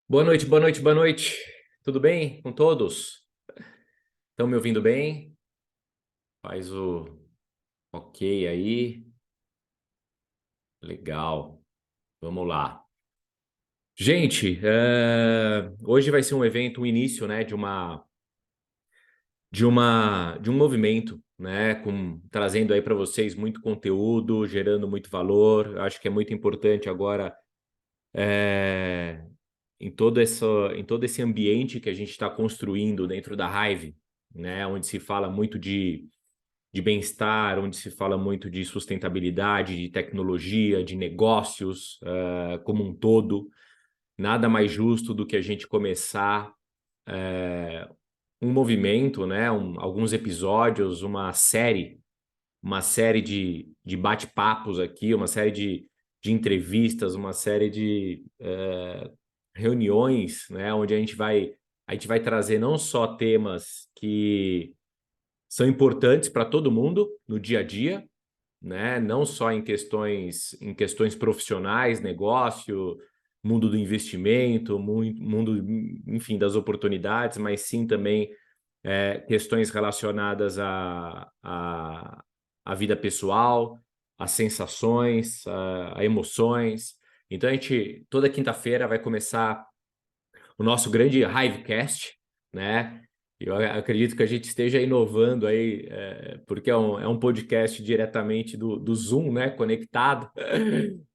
Boa noite, boa noite, boa noite. Tudo bem com todos? Estão me ouvindo bem? Faz o ok aí. Legal. Vamos lá. Gente, hoje vai ser um evento, um início, né, de um movimento, né, trazendo aí para vocês muito conteúdo, gerando muito valor. Acho que é muito importante agora, é, em todo esse ambiente que a gente está construindo dentro da Hive, né, onde se fala muito de bem-estar, onde se fala muito de sustentabilidade, de tecnologia, de negócios, como um todo. Nada mais justo do que a gente começar um movimento, né? Alguns episódios, uma série de bate-papos aqui, uma série de entrevistas, uma série de reuniões, né? Onde a gente vai trazer não só temas que são importantes para todo mundo no dia a dia, né? Não só em questões profissionais, negócio, mundo do investimento, mundo, enfim, das oportunidades, mas sim também questões relacionadas à vida pessoal, às sensações, a emoções. Então a gente toda quinta-feira vai começar o nosso grande Hivecast, né? Eu acredito que a gente esteja inovando aí, porque é um podcast diretamente do Zoom, né? Conectado,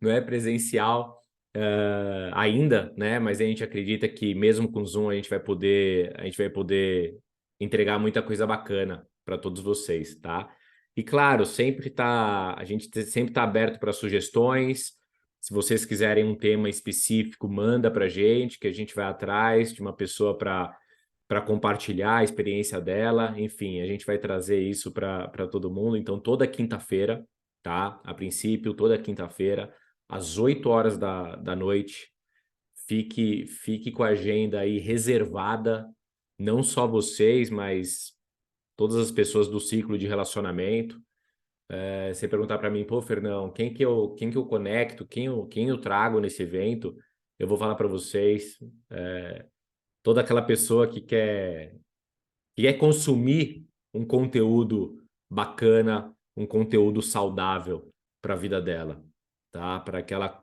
não é presencial ainda, né? Mas a gente acredita que mesmo com Zoom a gente vai poder entregar muita coisa bacana para todos vocês, tá? E claro, a gente sempre tá aberto para sugestões. Se vocês quiserem um tema específico, manda para que a gente vai atrás de uma pessoa para compartilhar a experiência dela. Enfim, a gente vai trazer isso para todo mundo. Então, toda quinta-feira, tá? A princípio, toda quinta-feira, às 8 horas da noite, fique com a agenda aí reservada, não só vocês, mas todas as pessoas do ciclo de relacionamento. Você perguntar para mim, pô, Fernão, quem que eu conecto, quem eu trago nesse evento, eu vou falar para vocês, toda aquela pessoa que quer consumir um conteúdo bacana, um conteúdo saudável para a vida dela, tá? Para que ela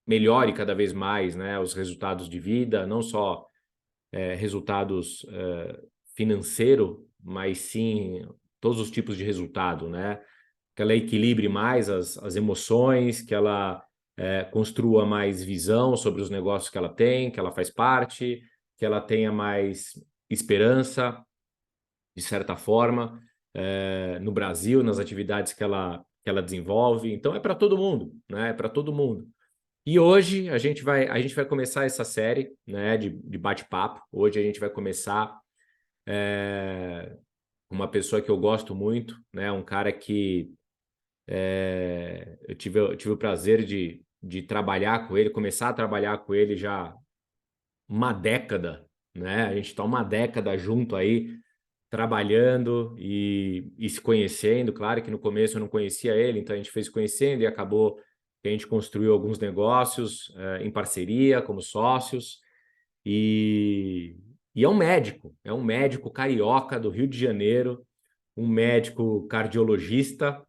melhore cada vez mais, né, os resultados de vida, não só resultados financeiro, mas sim todos os tipos de resultado, né? Que ela equilibre mais as emoções, que ela construa mais visão sobre os negócios que ela tem, que ela faz parte, que ela tenha mais esperança, de certa forma, no Brasil, nas atividades que ela desenvolve. Então, é para todo mundo, né? É para todo mundo. E hoje a gente vai começar essa série, né, de bate-papo. Hoje a gente vai começar uma pessoa que eu gosto muito, né? Um cara que eu tive o prazer de trabalhar com ele, começar a trabalhar com ele já uma década, né? A gente está uma década junto aí, trabalhando e se conhecendo. Claro que no começo eu não conhecia ele, então a gente foi se conhecendo e acabou que a gente construiu alguns negócios em parceria, como sócios. E, e é um médico carioca do Rio de Janeiro, um médico cardiologista.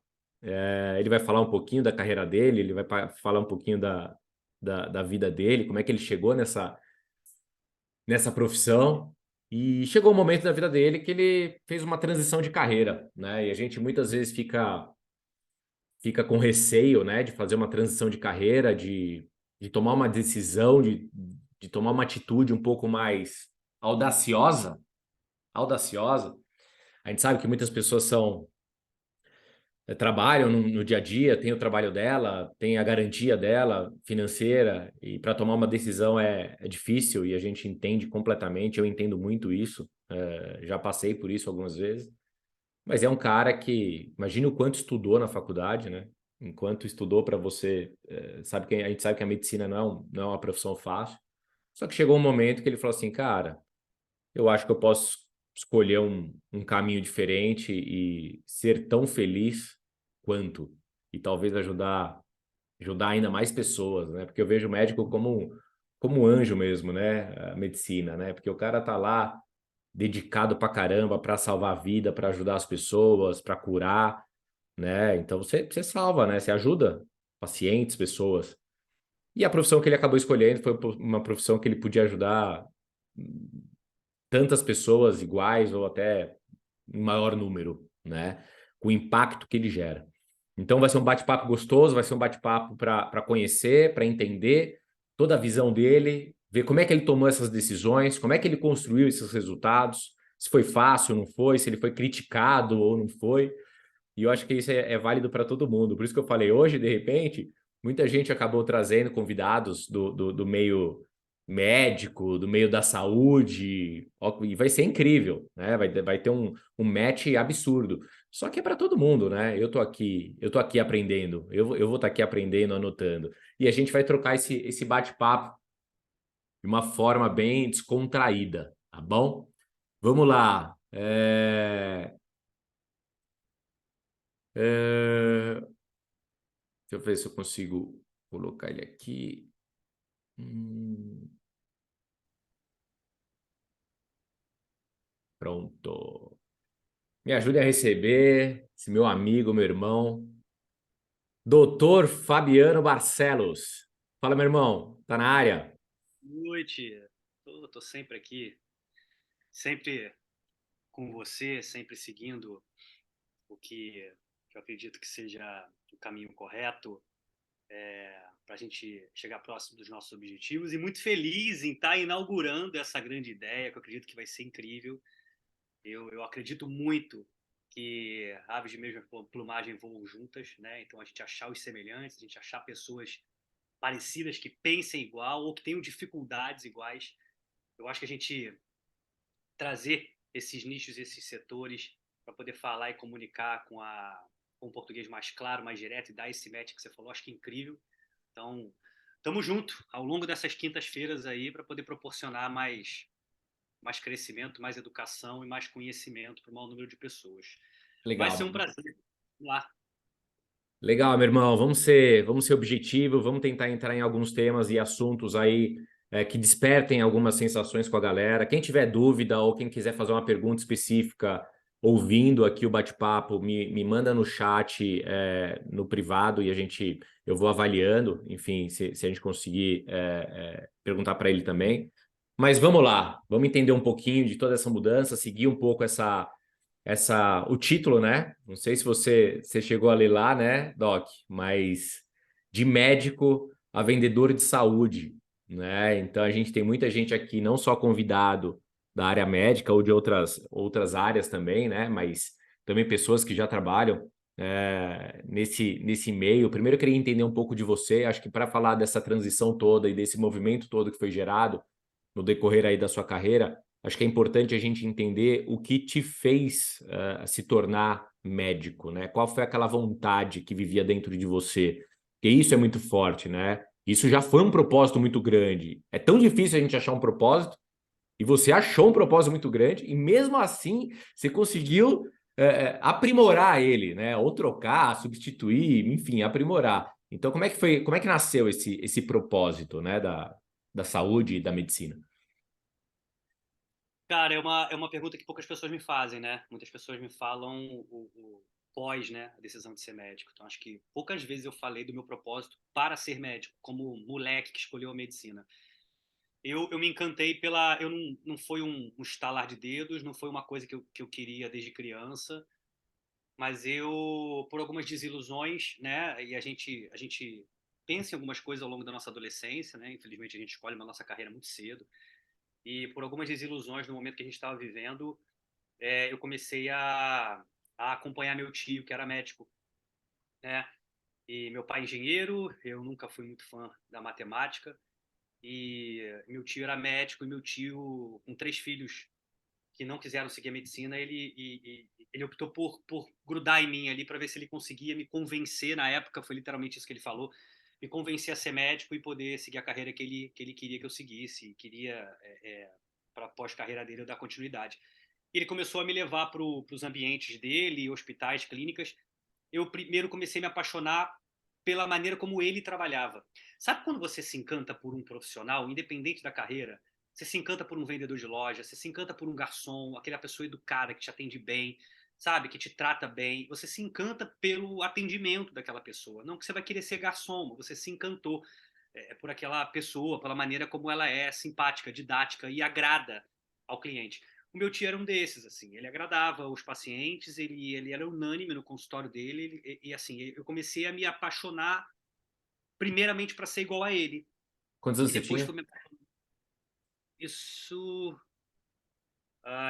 Ele vai falar um pouquinho da carreira dele, ele vai falar um pouquinho da vida dele, como é que ele chegou nessa profissão. E chegou um momento da vida dele que ele fez uma transição de carreira, né? E a gente muitas vezes fica com receio, né, de fazer uma transição de carreira, de tomar uma decisão, de tomar uma atitude um pouco mais audaciosa, audaciosa. A gente sabe que muitas pessoas trabalham no dia a dia, tem o trabalho dela, tem a garantia dela financeira, e para tomar uma decisão é difícil e a gente entende completamente, eu entendo muito isso, já passei por isso algumas vezes, mas é um cara que, imagina o quanto estudou na faculdade, né? Enquanto estudou para você, a gente sabe que a medicina não é uma profissão fácil, só que chegou um momento que ele falou assim, cara, eu acho que eu posso escolher um caminho diferente e ser tão feliz quanto, e talvez ajudar ainda mais pessoas, né? Porque eu vejo o médico como como um anjo mesmo, né? A medicina, né? Porque o cara tá lá dedicado pra caramba para salvar a vida, para ajudar as pessoas, para curar, né? Então você salva, né? Você ajuda pacientes, pessoas. E a profissão que ele acabou escolhendo foi uma profissão que ele podia ajudar tantas pessoas iguais ou até em maior número, né? Com o impacto que ele gera. Então vai ser um bate-papo gostoso, vai ser um bate-papo para conhecer, para entender toda a visão dele, ver como é que ele tomou essas decisões, como é que ele construiu esses resultados, se foi fácil ou não foi, se ele foi criticado ou não foi. E eu acho que isso é válido para todo mundo. Por isso que eu falei, hoje, de repente, muita gente acabou trazendo convidados do meio médico, do meio da saúde, e vai ser incrível, né? Vai ter um match absurdo. Só que é para todo mundo, né? Eu tô aqui aprendendo, eu vou estar aqui aprendendo, anotando. E a gente vai trocar esse bate-papo de uma forma bem descontraída, tá bom? Vamos lá. É, Deixa eu ver se eu consigo colocar ele aqui. Hum, Pronto. Me ajude a receber esse meu amigo, meu irmão, Doutor Fabiano Barcelos. Fala, meu irmão. Tá na área? Boa noite. Tô sempre aqui, sempre com você, sempre seguindo o que eu acredito que seja o caminho correto para a gente chegar próximo dos nossos objetivos e muito feliz em estar inaugurando essa grande ideia, que eu acredito que vai ser incrível. Eu acredito muito que aves de mesma plumagem voam juntas, né? Então a gente achar os semelhantes, a gente achar pessoas parecidas que pensem igual ou que tenham dificuldades iguais. Eu acho que a gente trazer esses nichos, esses setores, para poder falar e comunicar com um português mais claro, mais direto e dar esse match que você falou, acho que é incrível. Então, estamos junto ao longo dessas quintas-feiras aí para poder proporcionar mais crescimento, mais educação e mais conhecimento para o maior número de pessoas. Vai ser Legal. um prazer. Vamos lá. Legal, meu irmão. Vamos ser objetivo, vamos tentar entrar em alguns temas e assuntos aí que despertem algumas sensações com a galera. Quem tiver dúvida ou quem quiser fazer uma pergunta específica, ouvindo aqui o bate-papo, me manda no chat, no privado e eu vou avaliando, enfim, se a gente conseguir perguntar para ele também. Mas vamos lá, vamos entender um pouquinho de toda essa mudança, seguir um pouco o título, né? Não sei se você chegou a ler lá, né, Doc? Mas de médico a vendedor de saúde, né? Então a gente tem muita gente aqui, não só convidado da área médica ou de outras áreas também, né? Mas também pessoas que já trabalham nesse meio. Primeiro eu queria entender um pouco de você. Acho que para falar dessa transição toda e desse movimento todo que foi gerado no decorrer aí da sua carreira, acho que é importante a gente entender o que te fez se tornar médico, né? Qual foi aquela vontade que vivia dentro de você? Porque isso é muito forte, né? Isso já foi um propósito muito grande. É tão difícil a gente achar um propósito, e você achou um propósito muito grande, e mesmo assim você conseguiu aprimorar ele, né? Ou trocar, substituir, enfim, aprimorar. Então, como é que foi, como é que nasceu esse propósito, né, da saúde e da medicina? Cara, é uma pergunta que poucas pessoas me fazem, né? Muitas pessoas me falam o pós, né, a decisão de ser médico. Então, acho que poucas vezes eu falei do meu propósito para ser médico, como moleque que escolheu a medicina. Eu me encantei pela. Eu não foi um estalar de dedos, não foi uma coisa que eu queria desde criança, mas eu, por algumas desilusões, né, e a gente pensa em algumas coisas ao longo da nossa adolescência, né? Infelizmente, a gente escolhe uma nossa carreira muito cedo. E por algumas desilusões no momento que a gente estava vivendo, eu comecei a acompanhar meu tio, que era médico, né? E meu pai é engenheiro, eu nunca fui muito fã da matemática, e meu tio era médico, e meu tio, com três filhos que não quiseram seguir a medicina, ele optou por grudar em mim ali para ver se ele conseguia me convencer, na época foi literalmente isso que ele falou, me convencer a ser médico e poder seguir a carreira que ele queria que eu seguisse, queria, para pós-carreira dele, eu dar continuidade. Ele começou a me levar para os ambientes dele, hospitais, clínicas. Eu primeiro comecei a me apaixonar pela maneira como ele trabalhava. Sabe quando você se encanta por um profissional, independente da carreira? Você se encanta por um vendedor de loja, você se encanta por um garçom, aquela pessoa educada que te atende bem, sabe, que te trata bem. Você se encanta pelo atendimento daquela pessoa. Não que você vai querer ser garçom, você se encantou por aquela pessoa, pela maneira como ela é simpática, didática e agrada ao cliente. O meu tio era um desses, assim, ele agradava os pacientes, ele era unânime no consultório dele, e assim, eu comecei a me apaixonar primeiramente para ser igual a ele, Quantos e anos você depois tinha? foi isso,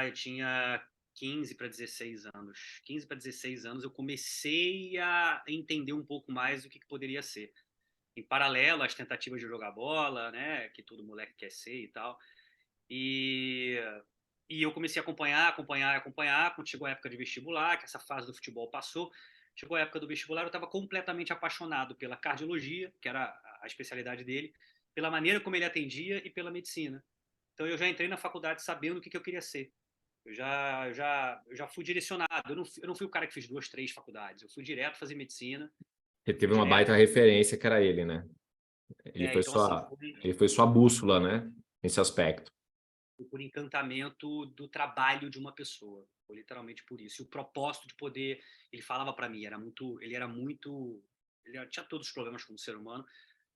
eu tinha 15 para 16 anos. 15 para 16 anos eu comecei a entender um pouco mais do que poderia ser. Em paralelo às tentativas de jogar bola, né, que todo moleque quer ser e tal. E, e eu comecei a acompanhar. Quando chegou a época de vestibular, que essa fase do futebol passou, chegou a época do vestibular, eu estava completamente apaixonado pela cardiologia, que era a especialidade dele, pela maneira como ele atendia e pela medicina. Então eu já entrei na faculdade sabendo o que eu queria ser. Eu já fui direcionado. Eu não fui o cara que fez 2, 3 faculdades. Eu fui direto fazer medicina, Você fui teve uma direto. baita referência que era ele, né? Então, assim, Ele foi sua bússola, né? Nesse aspecto. por encantamento do trabalho de uma pessoa. Foi literalmente por isso. E o propósito de poder, ele falava para mim, tinha todos os problemas como ser humano,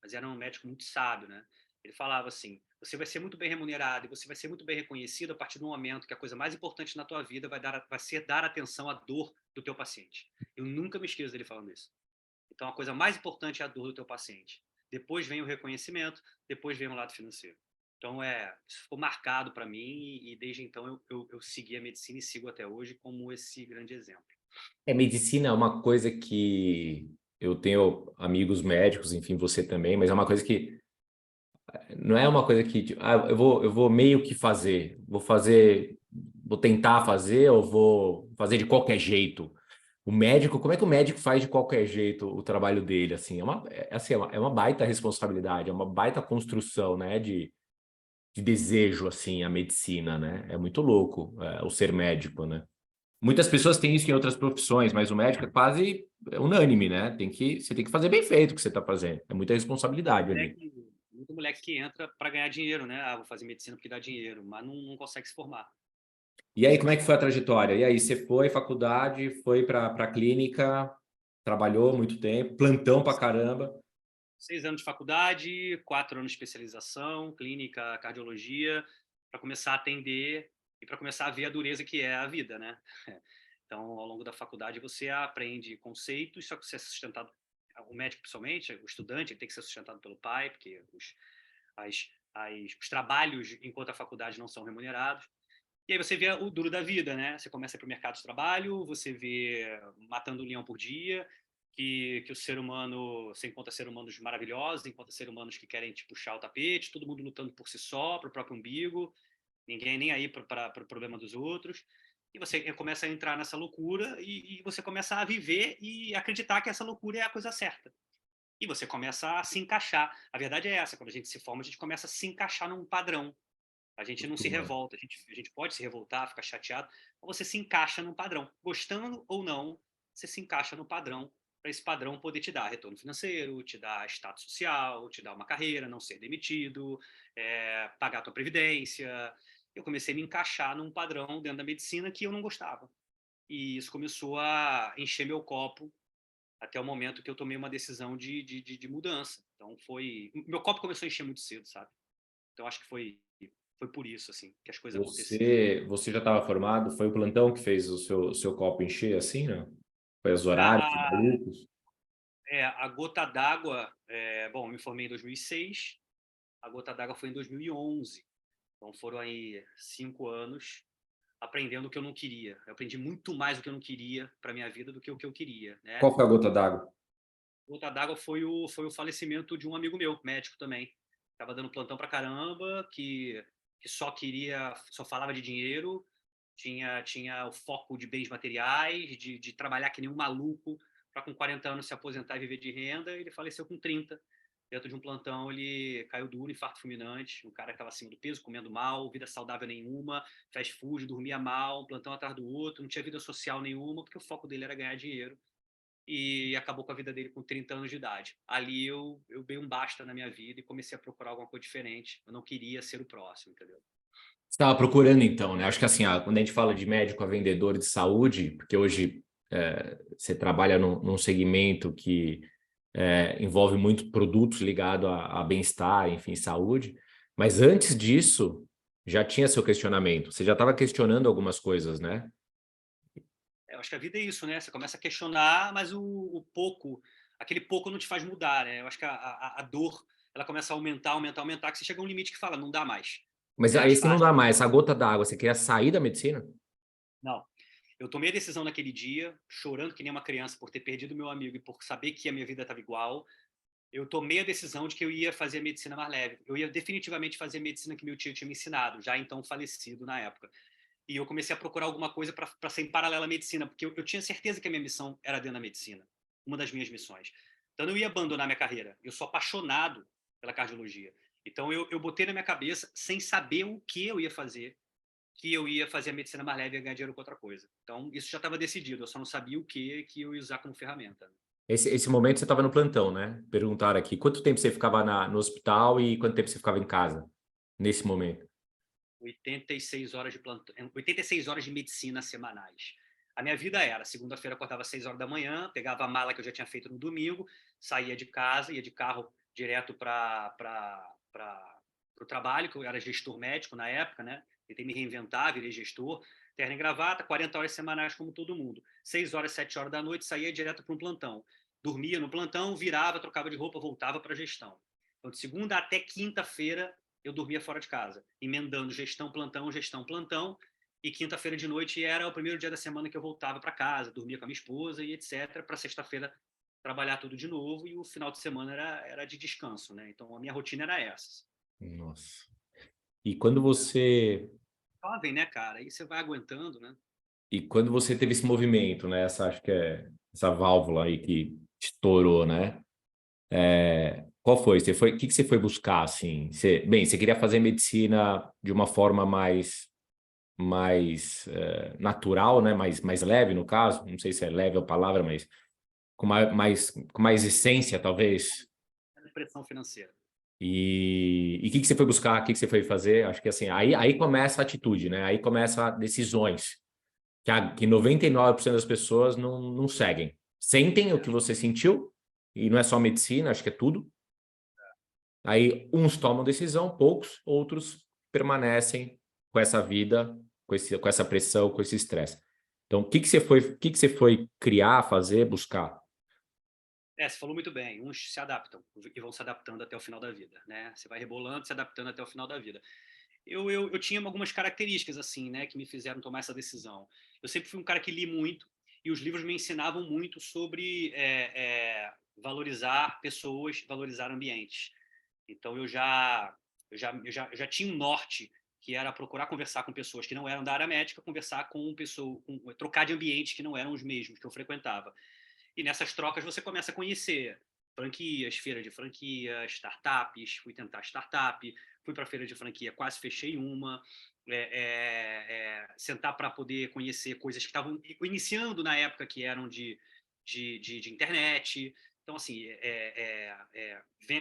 mas era um médico muito sábio, né? Ele falava assim: você vai ser muito bem remunerado e você vai ser muito bem reconhecido a partir do momento que a coisa mais importante na tua vida vai ser dar atenção à dor do teu paciente. Eu nunca me esqueço dele falando isso. Então, a coisa mais importante é a dor do teu paciente. Depois vem o reconhecimento, depois vem o lado financeiro. Então, isso ficou marcado para mim e desde então eu segui a medicina e sigo até hoje como esse grande exemplo. Medicina é uma coisa que eu tenho amigos médicos, enfim, você também, mas é uma coisa que não é uma coisa que, tipo, eu vou meio que fazer, vou tentar fazer ou vou fazer de qualquer jeito. O médico, como é que o médico faz de qualquer jeito o trabalho dele? Assim, é uma baita responsabilidade, é uma baita construção, né, de desejo, assim, a medicina, né? É muito louco, o ser médico, né? Muitas pessoas têm isso em outras profissões, mas o médico é quase unânime, né? Você tem que fazer bem feito o que você está fazendo. É muita responsabilidade ali. Muito moleque que entra para ganhar dinheiro, né? Vou fazer medicina porque dá dinheiro, mas não consegue se formar. E aí, como é que foi a trajetória? E aí, você foi faculdade, foi para a clínica, trabalhou muito tempo, plantão pra caramba. 6 anos de faculdade, 4 anos de especialização, clínica, cardiologia, para começar a atender e para começar a ver a dureza que é a vida, né? Então, ao longo da faculdade, você aprende conceitos, só que você é sustentado, o médico principalmente, o estudante, ele tem que ser sustentado pelo pai, porque os trabalhos enquanto a faculdade não são remunerados. E aí você vê o duro da vida, né? Você começa a ir para o mercado de trabalho, você vê matando um leão por dia, que o ser humano, você encontra seres humanos maravilhosos, encontra seres humanos que querem te puxar o tapete, todo mundo lutando por si só, para o próprio umbigo, ninguém nem aí para o problema dos outros. E você começa a entrar nessa loucura e você começa a viver e acreditar que essa loucura é a coisa certa. E você começa a se encaixar. A verdade é essa, quando a gente se forma, a gente começa a se encaixar num padrão. A gente não se Costuma. revolta, a gente pode se revoltar, ficar chateado, mas você se encaixa num padrão. Gostando ou não, você se encaixa no padrão, para esse padrão poder te dar retorno financeiro, te dar status social, te dar uma carreira, não ser demitido, pagar a tua previdência. Eu comecei a me encaixar num padrão dentro da medicina que eu não gostava. E isso começou a encher meu copo até o momento que eu tomei uma decisão de mudança. Então meu copo começou a encher muito cedo, sabe? Então acho que foi por isso, assim, que as coisas aconteceram. Você já estava formado? Foi o plantão que fez o seu copo encher assim, não? Foi os A, horários a, malucos? a gota d'água, bom, eu me formei em 2006, a gota d'água foi em 2011. Então foram aí 5 anos aprendendo o que eu não queria. Eu aprendi muito mais o que eu não queria para minha vida do que o que eu queria, né? Qual foi a gota d'água? A gota d'água foi o falecimento de um amigo meu, médico também. Tava dando plantão pra caramba, que só falava de dinheiro, tinha o foco de bens materiais, de trabalhar que nem um maluco para com 40 anos se aposentar e viver de renda. Ele faleceu com 30. Dentro de um plantão, ele caiu duro, infarto fulminante. Um cara que estava acima do peso, comendo mal, vida saudável nenhuma, fast food, dormia mal, um plantão atrás do outro, não tinha vida social nenhuma, porque o foco dele era ganhar dinheiro. e acabou com a vida dele com 30 anos de idade. Ali eu dei um basta na minha vida e comecei a procurar alguma coisa diferente. Eu não queria ser o próximo, entendeu? Você estava procurando então, né? Acho que assim, quando a gente fala de médico a vendedor de saúde, porque hoje você trabalha num segmento que envolve muito produtos ligados a bem-estar, enfim, saúde, mas antes disso já tinha seu questionamento. Você já estava questionando algumas coisas, né? Eu acho que a vida é isso, né? Você começa a questionar, mas o pouco, aquele pouco não te faz mudar, né? Eu acho que a dor, ela começa a aumentar, aumentar, aumentar, que você chega a um limite que fala, não dá mais. Mas É aí mais se não fácil. dá mais, essa gota d'água, você queria sair da medicina? Não. Eu tomei a decisão naquele dia, chorando que nem uma criança por ter perdido meu amigo e por saber que a minha vida estava igual. Eu tomei a decisão de que eu ia fazer a medicina mais leve. Eu ia definitivamente fazer a medicina que meu tio tinha me ensinado, já então falecido na época. E eu comecei a procurar alguma coisa para ser em paralelo à medicina, porque eu tinha certeza que a minha missão era dentro da medicina, uma das minhas missões. Então eu ia abandonar minha carreira. Eu sou apaixonado pela cardiologia. Então eu botei na minha cabeça, sem saber o que eu ia fazer, que eu ia fazer a medicina mais leve e ganhar dinheiro com outra coisa. Então isso já estava decidido, eu só não sabia o que eu ia usar como ferramenta. Esse momento você estava no plantão, né? Perguntaram aqui, quanto tempo você ficava no hospital e quanto tempo você ficava em casa nesse momento? 86 horas de plantão, 86 horas de medicina semanais. A minha vida era, segunda-feira acordava às 6 horas da manhã, pegava a mala que eu já tinha feito no domingo, saía de casa, ia de carro direto para o trabalho, que eu era gestor médico na época, né? Tentei me reinventar, virei gestor, terno e gravata, 40 horas semanais como todo mundo. 6 horas, 7 horas da noite, saía direto para um plantão. Dormia no plantão, virava, trocava de roupa, voltava para a gestão. Então, de segunda até quinta-feira, eu dormia fora de casa, emendando gestão, plantão, e quinta-feira de noite era o primeiro dia da semana que eu voltava para casa, dormia com a minha esposa e etc, para sexta-feira trabalhar tudo de novo, e o final de semana era de descanso, né? Então a minha rotina era essa. Nossa. E quando você Jovem, né, cara? Aí você vai aguentando, né? teve esse movimento, né? Essa acho que é essa válvula aí que estourou, né? Qual foi? O que você foi buscar assim? Você queria fazer medicina de uma forma mais natural, né? Mais leve no caso. Não sei se é leve a palavra, mas com mais essência, talvez. Pressão financeira. E o que você foi buscar? O que você foi fazer? Acho que assim, aí começa a atitude, né? Aí começa decisões que 99% das pessoas não seguem. Sentem o que você sentiu, e não é só medicina, acho que é tudo. Aí uns tomam decisão, poucos, outros permanecem com essa vida, com essa pressão, com esse estresse. Então, o que você foi criar, fazer, buscar? Você falou muito bem. Uns se adaptam e vão se adaptando até o final da vida, né? Você vai rebolando, se adaptando até o final da vida. Eu tinha algumas características assim, né, que me fizeram tomar essa decisão. Eu sempre fui um cara que li muito e os livros me ensinavam muito sobre valorizar pessoas, valorizar ambientes. Então eu já tinha um norte que era procurar conversar com pessoas que não eram da área médica, conversar com pessoas, trocar de ambientes que não eram os mesmos que eu frequentava. E nessas trocas você começa a conhecer franquias, feira de franquia, startups, fui tentar startup, fui para a feira de franquia, quase fechei uma, sentar para poder conhecer coisas que estavam iniciando na época que eram de internet. Então, assim,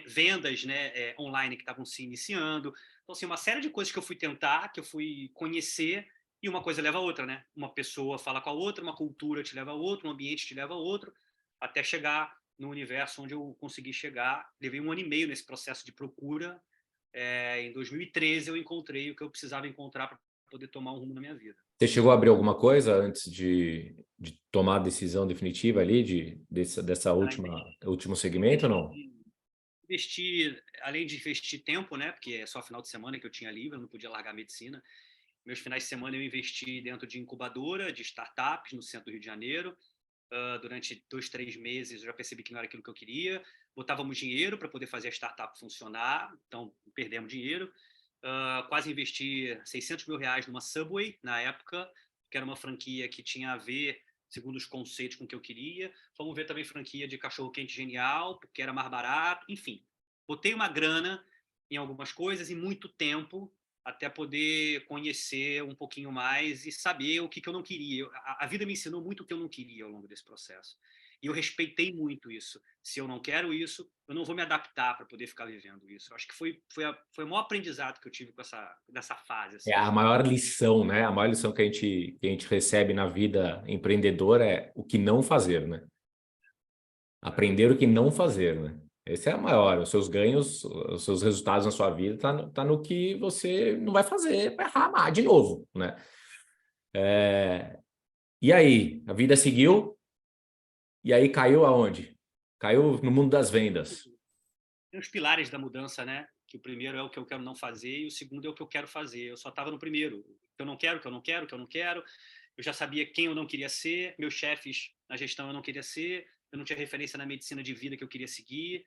vendas, né, online que estavam se iniciando. Então, assim, uma série de coisas que eu fui tentar, que eu fui conhecer, e uma coisa leva a outra, né? Uma pessoa fala com a outra, uma cultura te leva a outra, um ambiente te leva a outro, até chegar no universo onde eu consegui chegar. Levei 1 ano e meio nesse processo de procura. Em 2013 eu encontrei o que eu precisava encontrar para poder tomar um rumo na minha vida. Você chegou a abrir alguma coisa antes de tomar a decisão definitiva ali, dessa Ah, último segmento ou não? investi, investi, além de investir tempo, né? Porque é só final de semana que eu tinha livre, eu não podia largar a medicina. Meus finais de semana eu investi dentro de incubadora, de startups no centro do Rio de Janeiro. Durante 2, 3 meses eu já percebi que não era aquilo que eu queria. Botávamos dinheiro para poder fazer a startup funcionar, então perdemos dinheiro. Quase investi R$ 600 mil numa Subway na época, que era uma franquia que tinha a ver, segundo os conceitos, com o que eu queria. Fomos ver também franquia de cachorro-quente genial, porque era mais barato. Enfim, botei uma grana em algumas coisas e muito tempo até poder conhecer um pouquinho mais e saber o que eu não queria. A vida me ensinou muito o que eu não queria ao longo desse processo. E eu respeitei muito isso. Se eu não quero isso, eu não vou me adaptar para poder ficar vivendo isso. Eu acho que foi o maior aprendizado que eu tive dessa fase, É assim. a maior lição, né? A maior lição que a gente recebe na vida empreendedora é o que não fazer, né? Aprender o que não fazer, né? Esse é a maior. Os seus ganhos, os seus resultados na sua vida tá no que você não vai fazer para errar mais de novo, né? E aí, a vida seguiu, e aí caiu aonde? Caiu no mundo das vendas. Tem os pilares da mudança, né? Que o primeiro é o que eu quero não fazer e o segundo é o que eu quero fazer. Eu só estava no primeiro. O que eu não quero, o que eu não quero, o que eu não quero. Eu já sabia quem eu não queria ser, meus chefes na gestão eu não queria ser, eu não tinha referência na medicina de vida que eu queria seguir.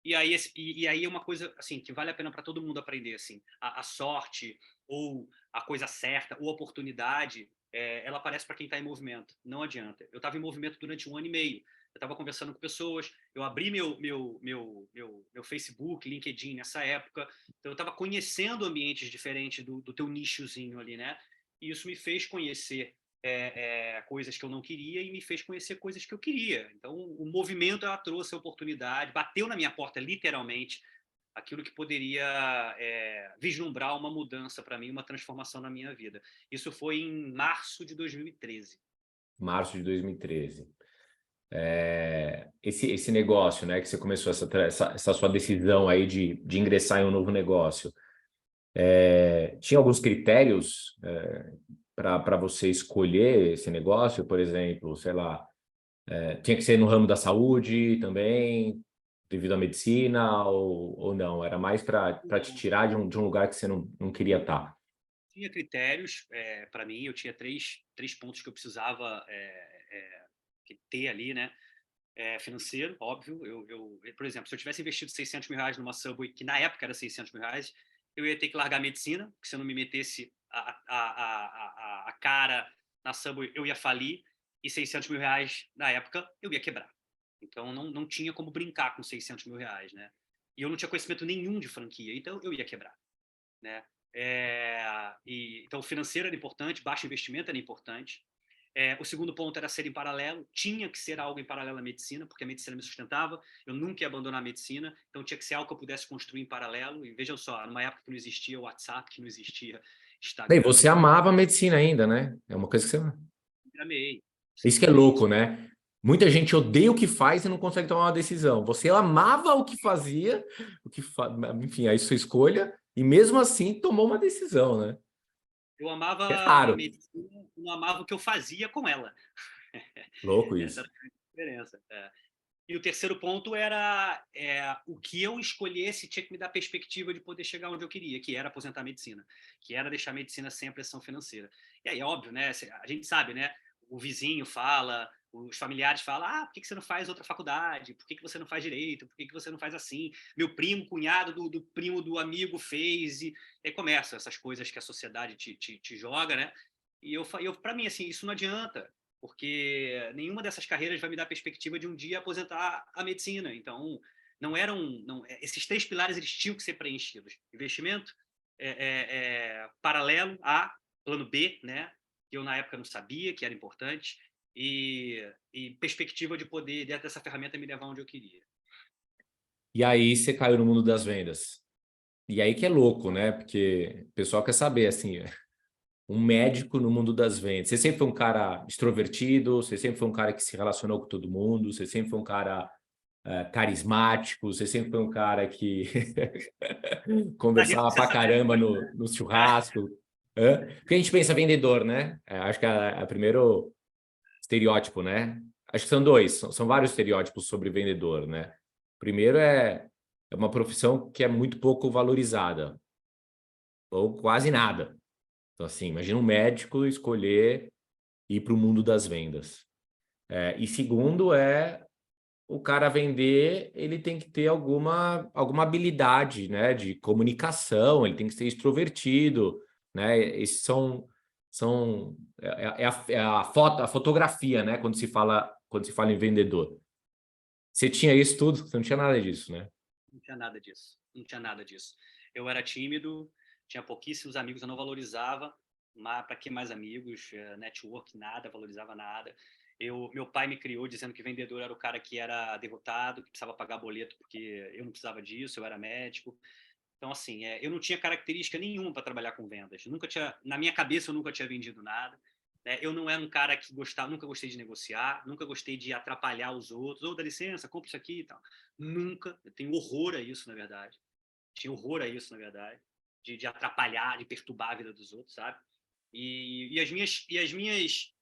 E aí é uma coisa assim que vale a pena para todo mundo aprender assim. A sorte ou a coisa certa ou a oportunidade, ela aparece para quem está em movimento. Não adianta. Eu estava em movimento durante 1 ano e meio. Eu estava conversando com pessoas. Eu abri meu Facebook, LinkedIn nessa época. Então eu estava conhecendo ambientes diferentes do teu nichozinho ali, né? E isso me fez conhecer coisas que eu não queria e me fez conhecer coisas que eu queria. Então, o movimento ela trouxe a oportunidade, bateu na minha porta, literalmente, aquilo que poderia vislumbrar uma mudança para mim, uma transformação na minha vida. Isso foi em março de 2013. Março de 2013. Esse negócio, né, que você começou essa sua decisão aí de ingressar em um novo negócio, tinha alguns critérios para você escolher esse negócio, por exemplo, sei lá, tinha que ser no ramo da saúde também, devido à medicina, ou não? Era mais para te tirar de um lugar que você não queria estar. Tinha critérios para mim, eu tinha três pontos que eu precisava ter ali, né? Financeiro, óbvio. Por exemplo, se eu tivesse investido R$ 600 mil numa Subway, que na época era R$ 600 mil, eu ia ter que largar a medicina, porque se eu não me metesse a cara na Subway, eu ia falir, e R$ 600 mil na época eu ia quebrar. Então não tinha como brincar com R$ 600 mil, né? E eu não tinha conhecimento nenhum de franquia, então eu ia quebrar, né? Então o financeiro era importante, baixo investimento era importante. O segundo ponto era ser em paralelo, tinha que ser algo em paralelo à medicina, porque a medicina me sustentava, eu nunca ia abandonar a medicina, então tinha que ser algo que eu pudesse construir em paralelo. E vejam só, numa época que não existia WhatsApp, que não existia Bem, Instagram, você amava a medicina ainda, né? É uma coisa que você... eu amei, Isso que é amei. louco, né? Muita gente odeia o que faz e não consegue tomar uma decisão. Você amava o que fazia, enfim, aí sua escolha, e mesmo assim tomou uma decisão, né? Eu É amava a raro. medicina, não amava o que eu fazia com ela. Louco Essa isso. era a diferença. E o terceiro ponto era o que eu escolhesse tinha que me dar perspectiva de poder chegar onde eu queria, que era aposentar a medicina, que era deixar a medicina sem a pressão financeira. E aí, óbvio, né? A gente sabe, né? O vizinho fala, os familiares falam, por que você não faz outra faculdade? Por que você não faz direito? Por que você não faz assim? Meu primo, cunhado do primo do amigo fez, e aí começam essas coisas que a sociedade te joga, né? E para mim, assim, isso não adianta, porque nenhuma dessas carreiras vai me dar a perspectiva de um dia aposentar a medicina. Então, esses três pilares eles tinham que ser preenchidos: investimento, paralelo a plano B, né? Que eu na época não sabia que era importante, e perspectiva de poder, dentro dessa ferramenta, me levar onde eu queria. E aí você caiu no mundo das vendas. E aí que é louco, né? Porque o pessoal quer saber, assim, um médico no mundo das vendas. Você sempre foi um cara extrovertido, você sempre foi um cara que se relacionou com todo mundo, você sempre foi um cara carismático, você sempre foi um cara que conversava Você pra sabe a caramba resposta. no churrasco. Hã? Porque a gente pensa vendedor, né? Acho que é o primeiro estereótipo, né? Acho que são dois, são vários estereótipos sobre vendedor, né? Primeiro é uma profissão que é muito pouco valorizada, ou quase nada. Então, assim, imagina um médico escolher ir para o mundo das vendas. E segundo o cara vender, ele tem que ter alguma habilidade, né, de comunicação, ele tem que ser extrovertido, né? Esses são a fotografia, né, quando se fala em vendedor. Você tinha isso tudo? Você não tinha nada disso, né? Não tinha nada disso. Não tinha nada disso. Eu era tímido, tinha pouquíssimos amigos, eu não valorizava. Para que mais amigos? Network, nada, valorizava nada. Meu pai me criou dizendo que vendedor era o cara que era derrotado, que precisava pagar boleto porque eu não precisava disso, eu era médico. Então, assim, eu não tinha característica nenhuma para trabalhar com vendas. Nunca tinha, na minha cabeça, eu nunca tinha vendido nada. Né? Eu não era um cara que gostava, nunca gostei de negociar, nunca gostei de atrapalhar os outros. Ou dá licença, compra isso aqui e tal. Nunca. Eu tenho horror a isso, na verdade. Tinha horror a isso, na verdade. De atrapalhar, de perturbar a vida dos outros, sabe?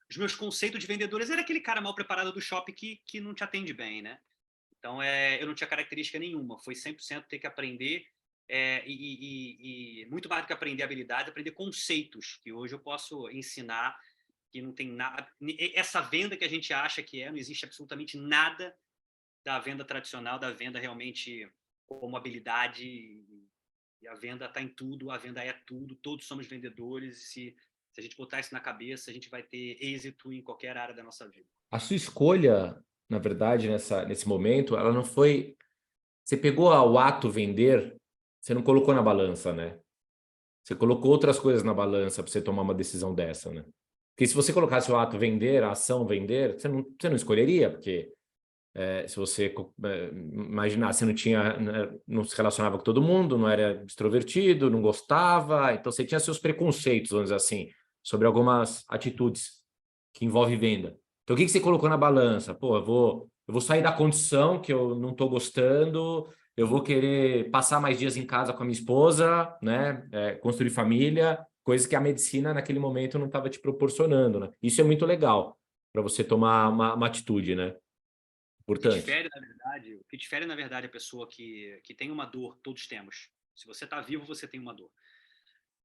Os meus conceitos de vendedores era aquele cara mal preparado do shopping que não te atende bem, né? Então, eu não tinha característica nenhuma. Foi 100% ter que aprender, muito mais do que aprender habilidades, aprender conceitos, que hoje eu posso ensinar, que não tem nada. Essa venda que a gente acha que não existe absolutamente nada da venda tradicional, da venda realmente como habilidade. E a venda está em tudo, a venda é tudo, todos somos vendedores. E se a gente botar isso na cabeça, a gente vai ter êxito em qualquer área da nossa vida. A sua escolha, na verdade, nesse momento, ela não foi. Você pegou o ato vender, você não colocou na balança, né? Você colocou outras coisas na balança para você tomar uma decisão dessa, né? Porque se você colocasse o ato vender, a ação vender, você não escolheria, porque se você imaginar, você não tinha, né, não se relacionava com todo mundo, não era extrovertido, não gostava, então você tinha seus preconceitos, vamos dizer assim, sobre algumas atitudes que envolvem venda. Então, o que você colocou na balança? Pô, eu vou sair da condição que eu não estou gostando, eu vou querer passar mais dias em casa com a minha esposa, né? Construir família, coisas que a medicina naquele momento não estava te proporcionando, né? Isso é muito legal para você tomar uma atitude, né? Importante. O que difere, na verdade, a pessoa que tem uma dor, todos temos. Se você está vivo, você tem uma dor.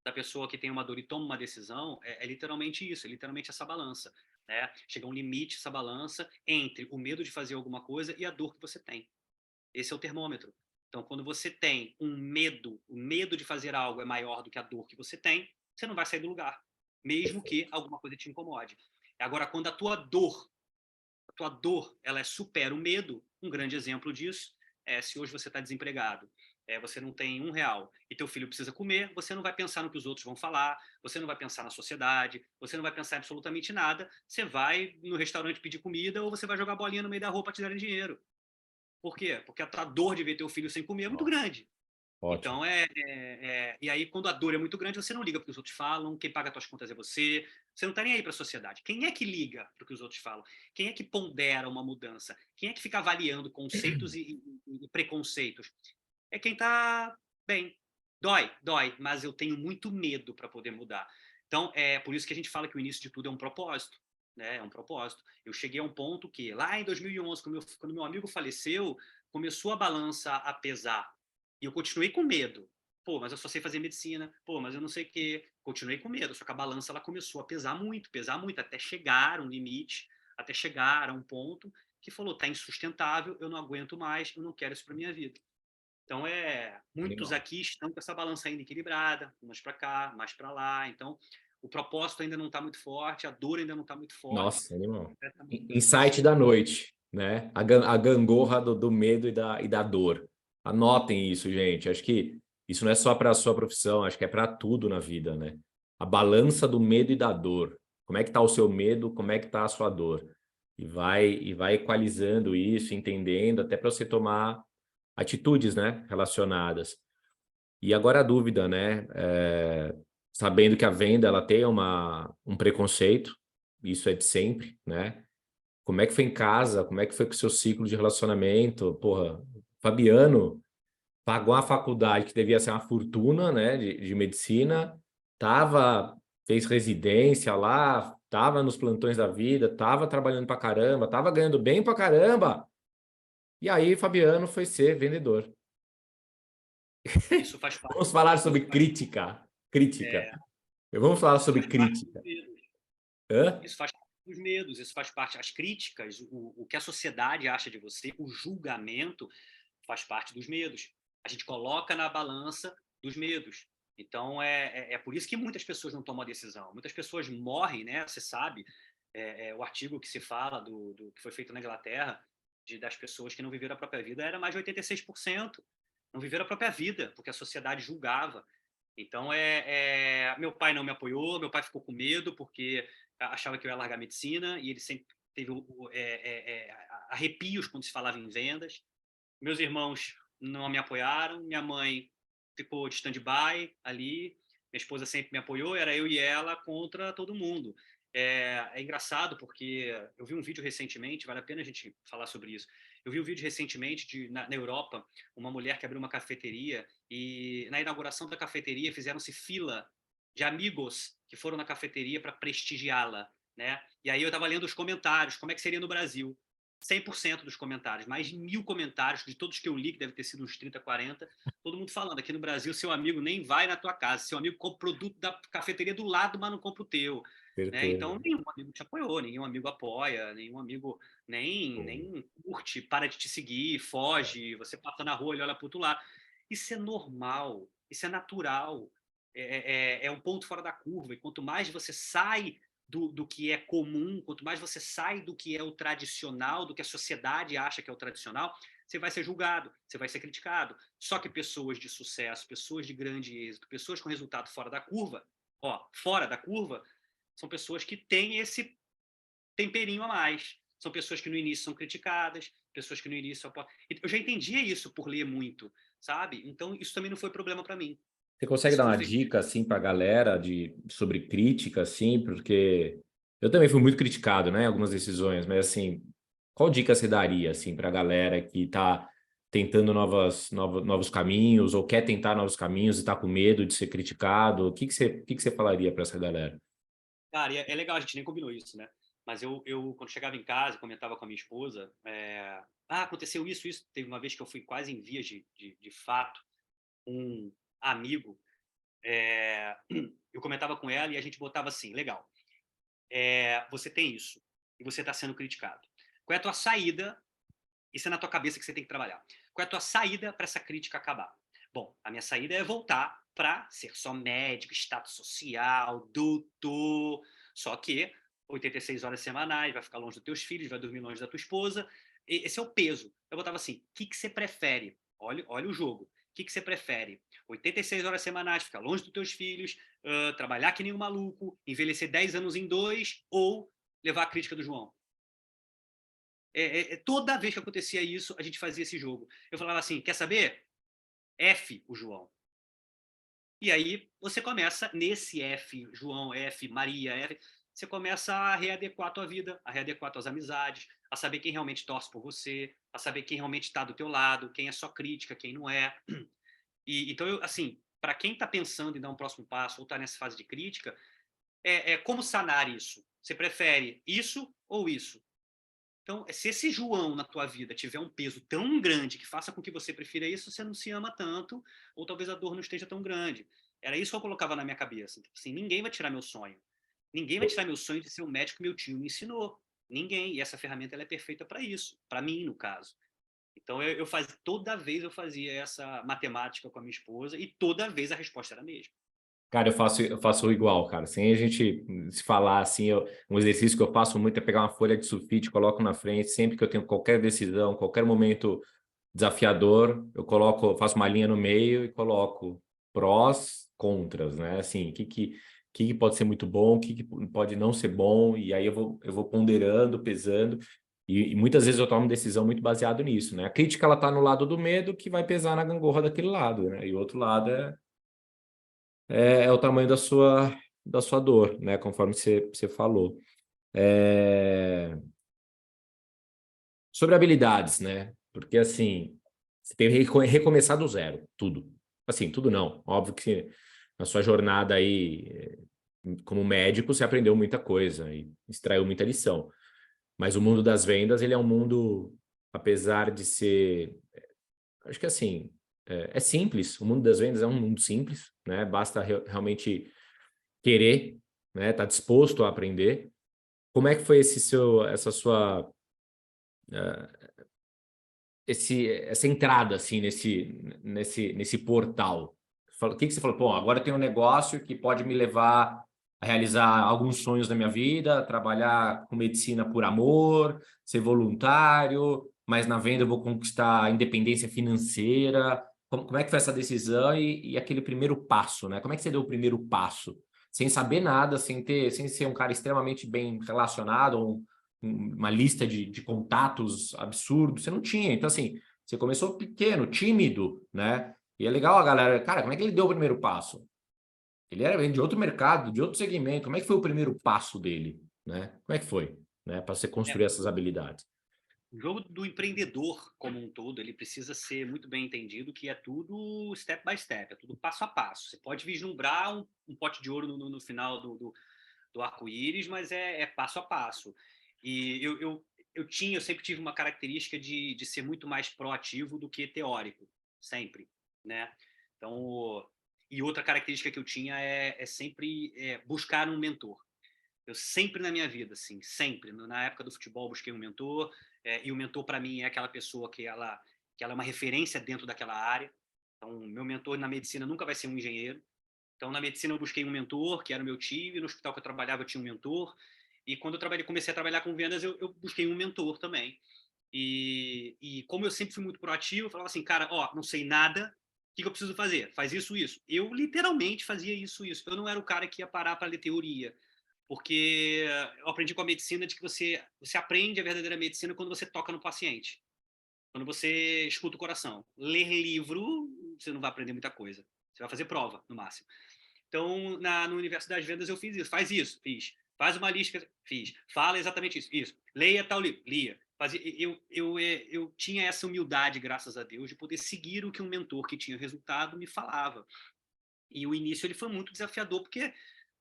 Da pessoa que tem uma dor e toma uma decisão, é literalmente isso, é literalmente essa balança. Né? Chega um limite, essa balança, entre o medo de fazer alguma coisa e a dor que você tem. Esse é o termômetro. Então, quando você tem um medo, o medo de fazer algo é maior do que a dor que você não vai sair do lugar, mesmo que alguma coisa te incomode. Agora, quando a tua dor ela supera o medo. Um grande exemplo disso é se hoje você está desempregado, você não tem R$ 1 e teu filho precisa comer, você não vai pensar no que os outros vão falar, você não vai pensar na sociedade, você não vai pensar em absolutamente nada, você vai no restaurante pedir comida ou você vai jogar bolinha no meio da rua para te darem dinheiro. Por quê? Porque a tua dor de ver teu filho sem comer é muito Nossa, grande. ótimo. Então, e aí, quando a dor é muito grande, você não liga para o que os outros falam, quem paga as tuas contas é você, você não está nem aí para a sociedade. Quem é que liga para o que os outros falam? Quem é que pondera uma mudança? Quem é que fica avaliando conceitos e preconceitos? É quem está bem. Dói, mas eu tenho muito medo para poder mudar. Então, é por isso que a gente fala que o início de tudo é um propósito. Né? É um propósito. Eu cheguei a um ponto que, lá em 2011, quando meu amigo faleceu, começou a balança a pesar. E eu continuei com medo. Pô, mas eu só sei fazer medicina. Pô, mas eu não sei o quê. Continuei com medo. Só que a balança ela começou a pesar muito, até chegar a um limite, até chegar a um ponto que falou, tá insustentável, eu não aguento mais, eu não quero isso para minha vida. Então, muitos Animal. aqui estão com essa balança ainda equilibrada, umas para cá, mais para lá. Então, o propósito ainda não está muito forte, a dor ainda não está muito forte. Nossa, animal. Completamente Insight da noite, né? A gangorra do medo e da dor. Anotem isso, gente. Acho que isso não é só para a sua profissão, acho que é para tudo na vida, né? A balança do medo e da dor. Como é que está o seu medo? Como é que está a sua dor? E vai equalizando isso, entendendo, até para você tomar atitudes, né? Relacionadas. E agora a dúvida, né? Sabendo que a venda ela tem um preconceito, isso é de sempre, né? Como é que foi em casa? Como é que foi com o seu ciclo de relacionamento? Porra, Fabiano pagou uma faculdade que devia ser uma fortuna, né, de medicina, fez residência lá, tava nos plantões da vida, tava trabalhando pra caramba, tava ganhando bem pra caramba. E aí, Fabiano foi ser vendedor. Isso faz parte. Vamos falar Isso sobre faz, crítica. Crítica. é, Vamos falar isso sobre faz parte dos crítica. medos. Hã? Isso faz parte dos medos. Isso faz parte. As críticas, o que a sociedade acha de você, o julgamento faz parte dos medos. A gente coloca na balança dos medos. Então, é por isso que muitas pessoas não tomam a decisão. Muitas pessoas morrem, né? Você sabe, o artigo que se fala do que foi feito na Inglaterra, das pessoas que não viveram a própria vida, era mais de 86%. Não viveram a própria vida, porque a sociedade julgava. Então, meu pai não me apoiou, meu pai ficou com medo, porque achava que eu ia largar a medicina, e ele sempre teve arrepios quando se falava em vendas. Meus irmãos não me apoiaram, minha mãe ficou de stand-by ali, minha esposa sempre me apoiou, era eu e ela contra todo mundo. É engraçado porque eu vi um vídeo recentemente, vale a pena a gente falar sobre isso. Eu vi um vídeo recentemente na Europa, uma mulher que abriu uma cafeteria e na inauguração da cafeteria fizeram-se fila de amigos que foram na cafeteria para prestigiá-la, né? E aí eu estava lendo os comentários, como é que seria no Brasil? 100% dos comentários, mais de 1.000 comentários, de todos que eu li, que deve ter sido uns 30, 40, todo mundo falando, aqui no Brasil seu amigo nem vai na tua casa, seu amigo compra o produto da cafeteria do lado, mas não compra o teu. Né? Certeza. Então, nenhum amigo te apoiou, nenhum amigo apoia, nenhum amigo nem curte, para de te seguir, foge, você passa na rua e olha para o outro lado. Isso é normal, isso é natural, é um ponto fora da curva, e quanto mais você sai do que é comum, quanto mais você sai do que é o tradicional, do que a sociedade acha que é o tradicional, você vai ser julgado, você vai ser criticado. Só que pessoas de sucesso, pessoas de grande êxito, pessoas com resultado fora da curva, são pessoas que têm esse temperinho a mais. São pessoas que no início são criticadas, pessoas que no início... Eu já entendia isso por ler muito, sabe? Então, isso também não foi problema para mim. Você consegue Isso dar não uma fez... dica, assim, para a galera sobre crítica, assim? Porque eu também fui muito criticado, né, em algumas decisões, mas, assim, qual dica você daria, assim, para a galera que está tentando novos caminhos ou quer tentar novos caminhos e está com medo de ser criticado? O que que você falaria para essa galera? Cara, é legal, a gente nem combinou isso, né? Mas eu quando chegava em casa, comentava com a minha esposa, aconteceu isso, isso. Teve uma vez que eu fui quase em vias de fato, um amigo, eu comentava com ela e a gente botava assim, legal, você tem isso e você está sendo criticado. Qual é a tua saída? Isso é na tua cabeça que você tem que trabalhar. Qual é a tua saída para essa crítica acabar? Bom, a minha saída é voltar para ser só médico, status social, doutor, só que 86 horas semanais, vai ficar longe dos teus filhos, vai dormir longe da tua esposa. Esse é o peso. Eu botava assim, o que você prefere? Olha o jogo. O que você prefere? 86 horas semanais, ficar longe dos teus filhos, trabalhar que nem um maluco, envelhecer 10 anos em 2 ou levar a crítica do João? Toda vez que acontecia isso, a gente fazia esse jogo. Eu falava assim, quer saber? F o João. E aí você começa, nesse F, João, F, Maria, F, você começa a readequar a tua vida, a readequar tuas amizades, a saber quem realmente torce por você, a saber quem realmente está do teu lado, quem é só crítica, quem não é. Então, assim, para quem está pensando em dar um próximo passo ou está nessa fase de crítica, como sanar isso? Você prefere isso ou isso? Então, se esse João na tua vida tiver um peso tão grande que faça com que você prefira isso, você não se ama tanto, ou talvez a dor não esteja tão grande. Era isso que eu colocava na minha cabeça. Assim, ninguém vai tirar meu sonho. Ninguém vai tirar meu sonho de ser um médico que meu tio me ensinou. Ninguém. E essa ferramenta ela é perfeita para isso. Para mim, no caso. Então, toda vez eu fazia essa matemática com a minha esposa e toda vez a resposta era a mesma. Cara, eu faço igual, cara. Sem a gente se falar assim, um exercício que eu faço muito é pegar uma folha de sulfite, coloco na frente, sempre que eu tenho qualquer decisão, qualquer momento desafiador, faço uma linha no meio e coloco prós, contras, né? Assim, o que pode ser muito bom, o que pode não ser bom, e aí eu vou ponderando, pesando, e muitas vezes eu tomo decisão muito baseado nisso, né? A crítica, ela tá no lado do medo, que vai pesar na gangorra daquele lado, né? E o outro lado é o tamanho da sua dor, né? Conforme você falou. Sobre habilidades, né? Porque, assim, você tem que recomeçar do zero, tudo. Assim, tudo não. Óbvio que na sua jornada aí, como médico, você aprendeu muita coisa e extraiu muita lição. Mas o mundo das vendas, ele é um mundo, apesar de ser... Acho que, assim, é simples. O mundo das vendas é um mundo simples, né? Basta realmente querer, né? Tá disposto a aprender. Como é que foi essa sua essa entrada assim nesse portal? O que você falou? Pô, agora eu tenho um negócio que pode me levar a realizar alguns sonhos da minha vida, trabalhar com medicina por amor, ser voluntário, mas na venda eu vou conquistar a independência financeira. Como é que foi essa decisão e aquele primeiro passo, né? Como é que você deu o primeiro passo? Sem saber nada, sem ser um cara extremamente bem relacionado, uma lista de contatos absurdos, você não tinha. Então, assim, você começou pequeno, tímido, né? E é legal a galera, cara, como é que ele deu o primeiro passo? Ele era de outro mercado, de outro segmento. Como é que foi o primeiro passo dele, né? Como é que foi, né? Para você construir essas habilidades? O jogo do empreendedor como um todo, ele precisa ser muito bem entendido que é tudo step by step, é tudo passo a passo. Você pode vislumbrar um pote de ouro no final do arco-íris, mas é passo a passo. E eu sempre tive uma característica de ser muito mais proativo do que teórico, sempre, né? Então, e outra característica que eu tinha é sempre buscar um mentor. Eu sempre na minha vida, assim, sempre. Na época do futebol, busquei um mentor, e o mentor, para mim, é aquela pessoa que ela é uma referência dentro daquela área. Então, meu mentor na medicina nunca vai ser um engenheiro. Então, na medicina, eu busquei um mentor, que era o meu time. No hospital que eu trabalhava, eu tinha um mentor. E quando comecei a trabalhar com vendas, eu busquei um mentor também. E como eu sempre fui muito proativo, eu falava assim, cara, ó, não sei nada, o que eu preciso fazer? Faz isso, isso. Eu literalmente fazia isso, isso. Eu não era o cara que ia parar para ler teoria, porque eu aprendi com a medicina de que você aprende a verdadeira medicina quando você toca no paciente, quando você escuta o coração. Ler livro, você não vai aprender muita coisa. Você vai fazer prova, no máximo. Então, no universo das vendas, eu fiz isso. Faz isso, fiz. Faz uma lista, fiz. Fala exatamente isso, isso. Leia tal livro, lia. Eu tinha essa humildade, graças a Deus, de poder seguir o que um mentor que tinha resultado me falava. E o início ele foi muito desafiador, porque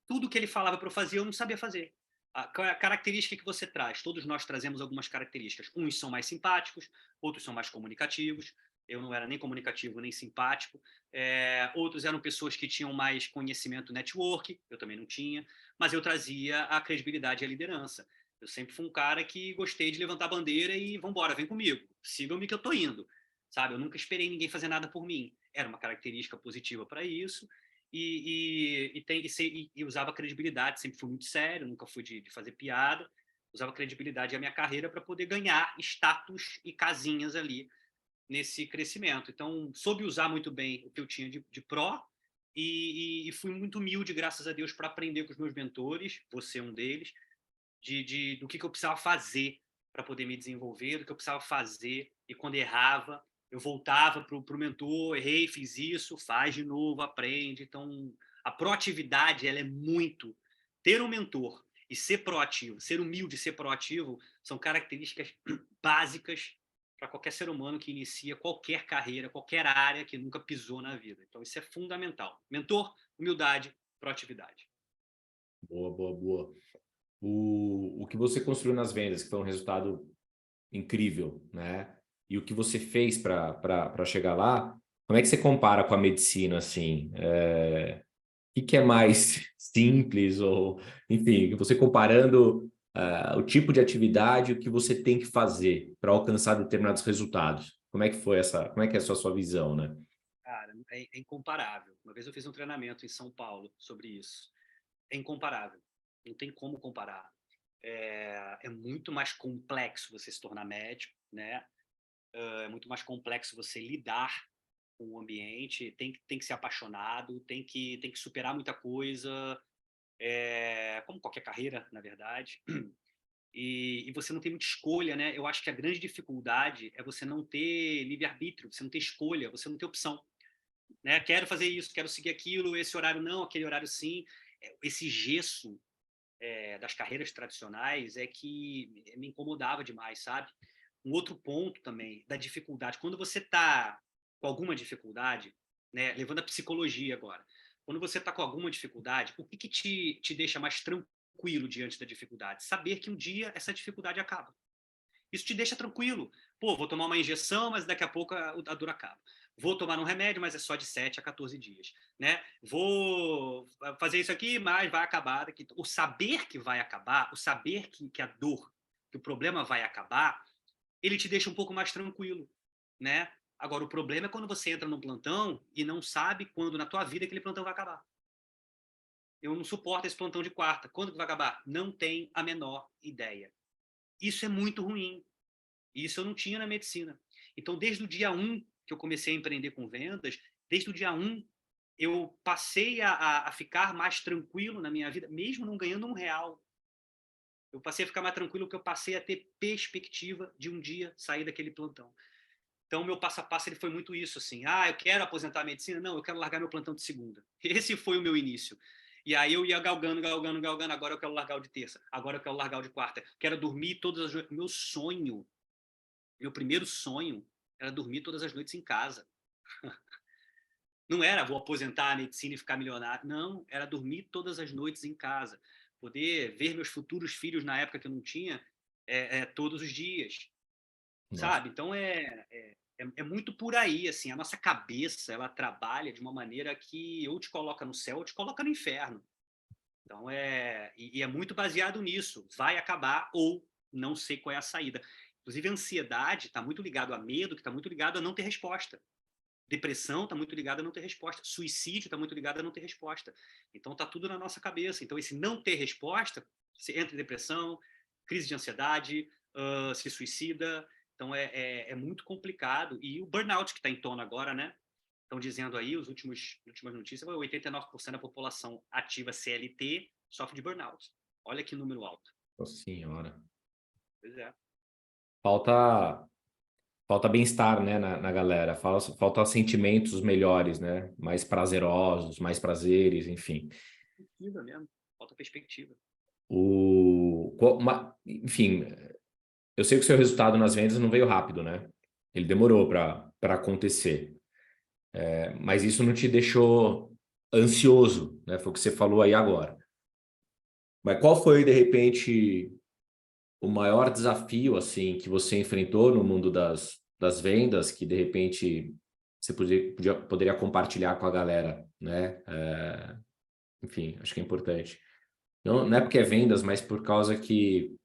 tudo que ele falava para eu fazer, eu não sabia fazer. A característica que você traz, todos nós trazemos algumas características. Uns são mais simpáticos, outros são mais comunicativos. Eu não era nem comunicativo nem simpático. Outros eram pessoas que tinham mais conhecimento network, eu também não tinha, mas eu trazia a credibilidade e a liderança. Eu sempre fui um cara que gostei de levantar a bandeira e vamos embora, vem comigo, sigam-me que eu estou indo. Sabe? Eu nunca esperei ninguém fazer nada por mim. Era uma característica positiva para isso e usava credibilidade, sempre fui muito sério, nunca fui de fazer piada, usava credibilidade a minha carreira para poder ganhar status e casinhas ali nesse crescimento. Então, soube usar muito bem o que eu tinha de pró e fui muito humilde, graças a Deus, para aprender com os meus mentores, você é um deles, do que eu precisava fazer para poder me desenvolver, do que eu precisava fazer, e quando errava, eu voltava para o mentor, errei, fiz isso, faz de novo, aprende. Então, a proatividade, ela é muito... Ter um mentor e ser proativo, ser humilde e ser proativo, são características básicas para qualquer ser humano que inicia qualquer carreira, qualquer área que nunca pisou na vida. Então, isso é fundamental. Mentor, humildade, proatividade. Boa, boa, boa. O que você construiu nas vendas, que foi um resultado incrível, né? E o que você fez para chegar lá, como é que você compara com a medicina, assim? Que é mais simples, ou, enfim, você comparando o tipo de atividade, o que você tem que fazer para alcançar determinados resultados. Como é que foi como é que é a sua visão, né? Cara, é incomparável. Uma vez eu fiz um treinamento em São Paulo sobre isso. É incomparável. Não tem como comparar. É muito mais complexo você se tornar médico, né? É muito mais complexo você lidar com o ambiente. Tem que ser apaixonado, tem que superar muita coisa, como qualquer carreira, na verdade. E você não tem muita escolha, né? Eu acho que a grande dificuldade é você não ter livre-arbítrio, você não ter escolha, você não ter opção, né? Quero fazer isso, quero seguir aquilo, esse horário não, aquele horário sim. Esse gesso das carreiras tradicionais é que me incomodava demais, sabe? Um outro ponto também da dificuldade, quando você está com alguma dificuldade, né? Levando a psicologia agora, quando você está com alguma dificuldade, o que te deixa mais tranquilo diante da dificuldade? Saber que um dia essa dificuldade acaba. Isso te deixa tranquilo. Pô, vou tomar uma injeção, mas daqui a pouco a dor acaba. Vou tomar um remédio, mas é só de 7 a 14 dias. Né? Vou fazer isso aqui, mas vai acabar daqui. O saber que vai acabar, o saber que a dor, que o problema vai acabar, ele te deixa um pouco mais tranquilo. Né? Agora, o problema é quando você entra num plantão e não sabe quando na tua vida aquele plantão vai acabar. Eu não suporto esse plantão de quarta. Quando que vai acabar? Não tem a menor ideia. Isso é muito ruim. E isso eu não tinha na medicina. Então, desde o dia 1 que eu comecei a empreender com vendas, desde o dia 1 eu passei a ficar mais tranquilo na minha vida, mesmo não ganhando um real. Eu passei a ficar mais tranquilo porque eu passei a ter perspectiva de um dia sair daquele plantão. Então, meu passo a passo ele foi muito isso, assim. Ah, eu quero aposentar a medicina? Não, eu quero largar meu plantão de segunda. Esse foi o meu início. E aí eu ia galgando, galgando, galgando. Agora eu quero largar o de terça. Agora eu quero largar o de quarta. Quero dormir todas as noites. Meu sonho, meu primeiro sonho era dormir todas as noites em casa. Não era vou aposentar a medicina e ficar milionário. Não, era dormir todas as noites em casa. Poder ver meus futuros filhos na época que eu não tinha todos os dias, Nossa. sabe? Então é muito por aí, assim, a nossa cabeça, ela trabalha de uma maneira que ou te coloca no céu ou te coloca no inferno. Então e é muito baseado nisso, vai acabar ou não sei qual é a saída. Inclusive a ansiedade está muito ligado a medo, que está muito ligado a não ter resposta. Depressão está muito ligada a não ter resposta. Suicídio está muito ligado a não ter resposta. Então está tudo na nossa cabeça. Então esse não ter resposta, você entra em depressão, crise de ansiedade, se suicida. Então é muito complicado. E o burnout que está em tona agora, né? Estão dizendo aí, últimas notícias, 89% da população ativa CLT sofre de burnout. Olha que número alto. Nossa senhora. Pois é. Falta, falta bem-estar, né, na galera. Falta sentimentos melhores, né? Mais prazerosos, mais prazeres, enfim. Perspectiva mesmo. Falta perspectiva. Enfim, eu sei que o seu resultado nas vendas não veio rápido, né? Ele demorou para acontecer. Mas isso não te deixou ansioso, né? Foi o que você falou aí agora. Mas qual foi, de repente, o maior desafio assim que você enfrentou no mundo das vendas que de repente você poderia compartilhar com a galera, né? Enfim, acho que é importante. Não é porque é vendas, mas por causa que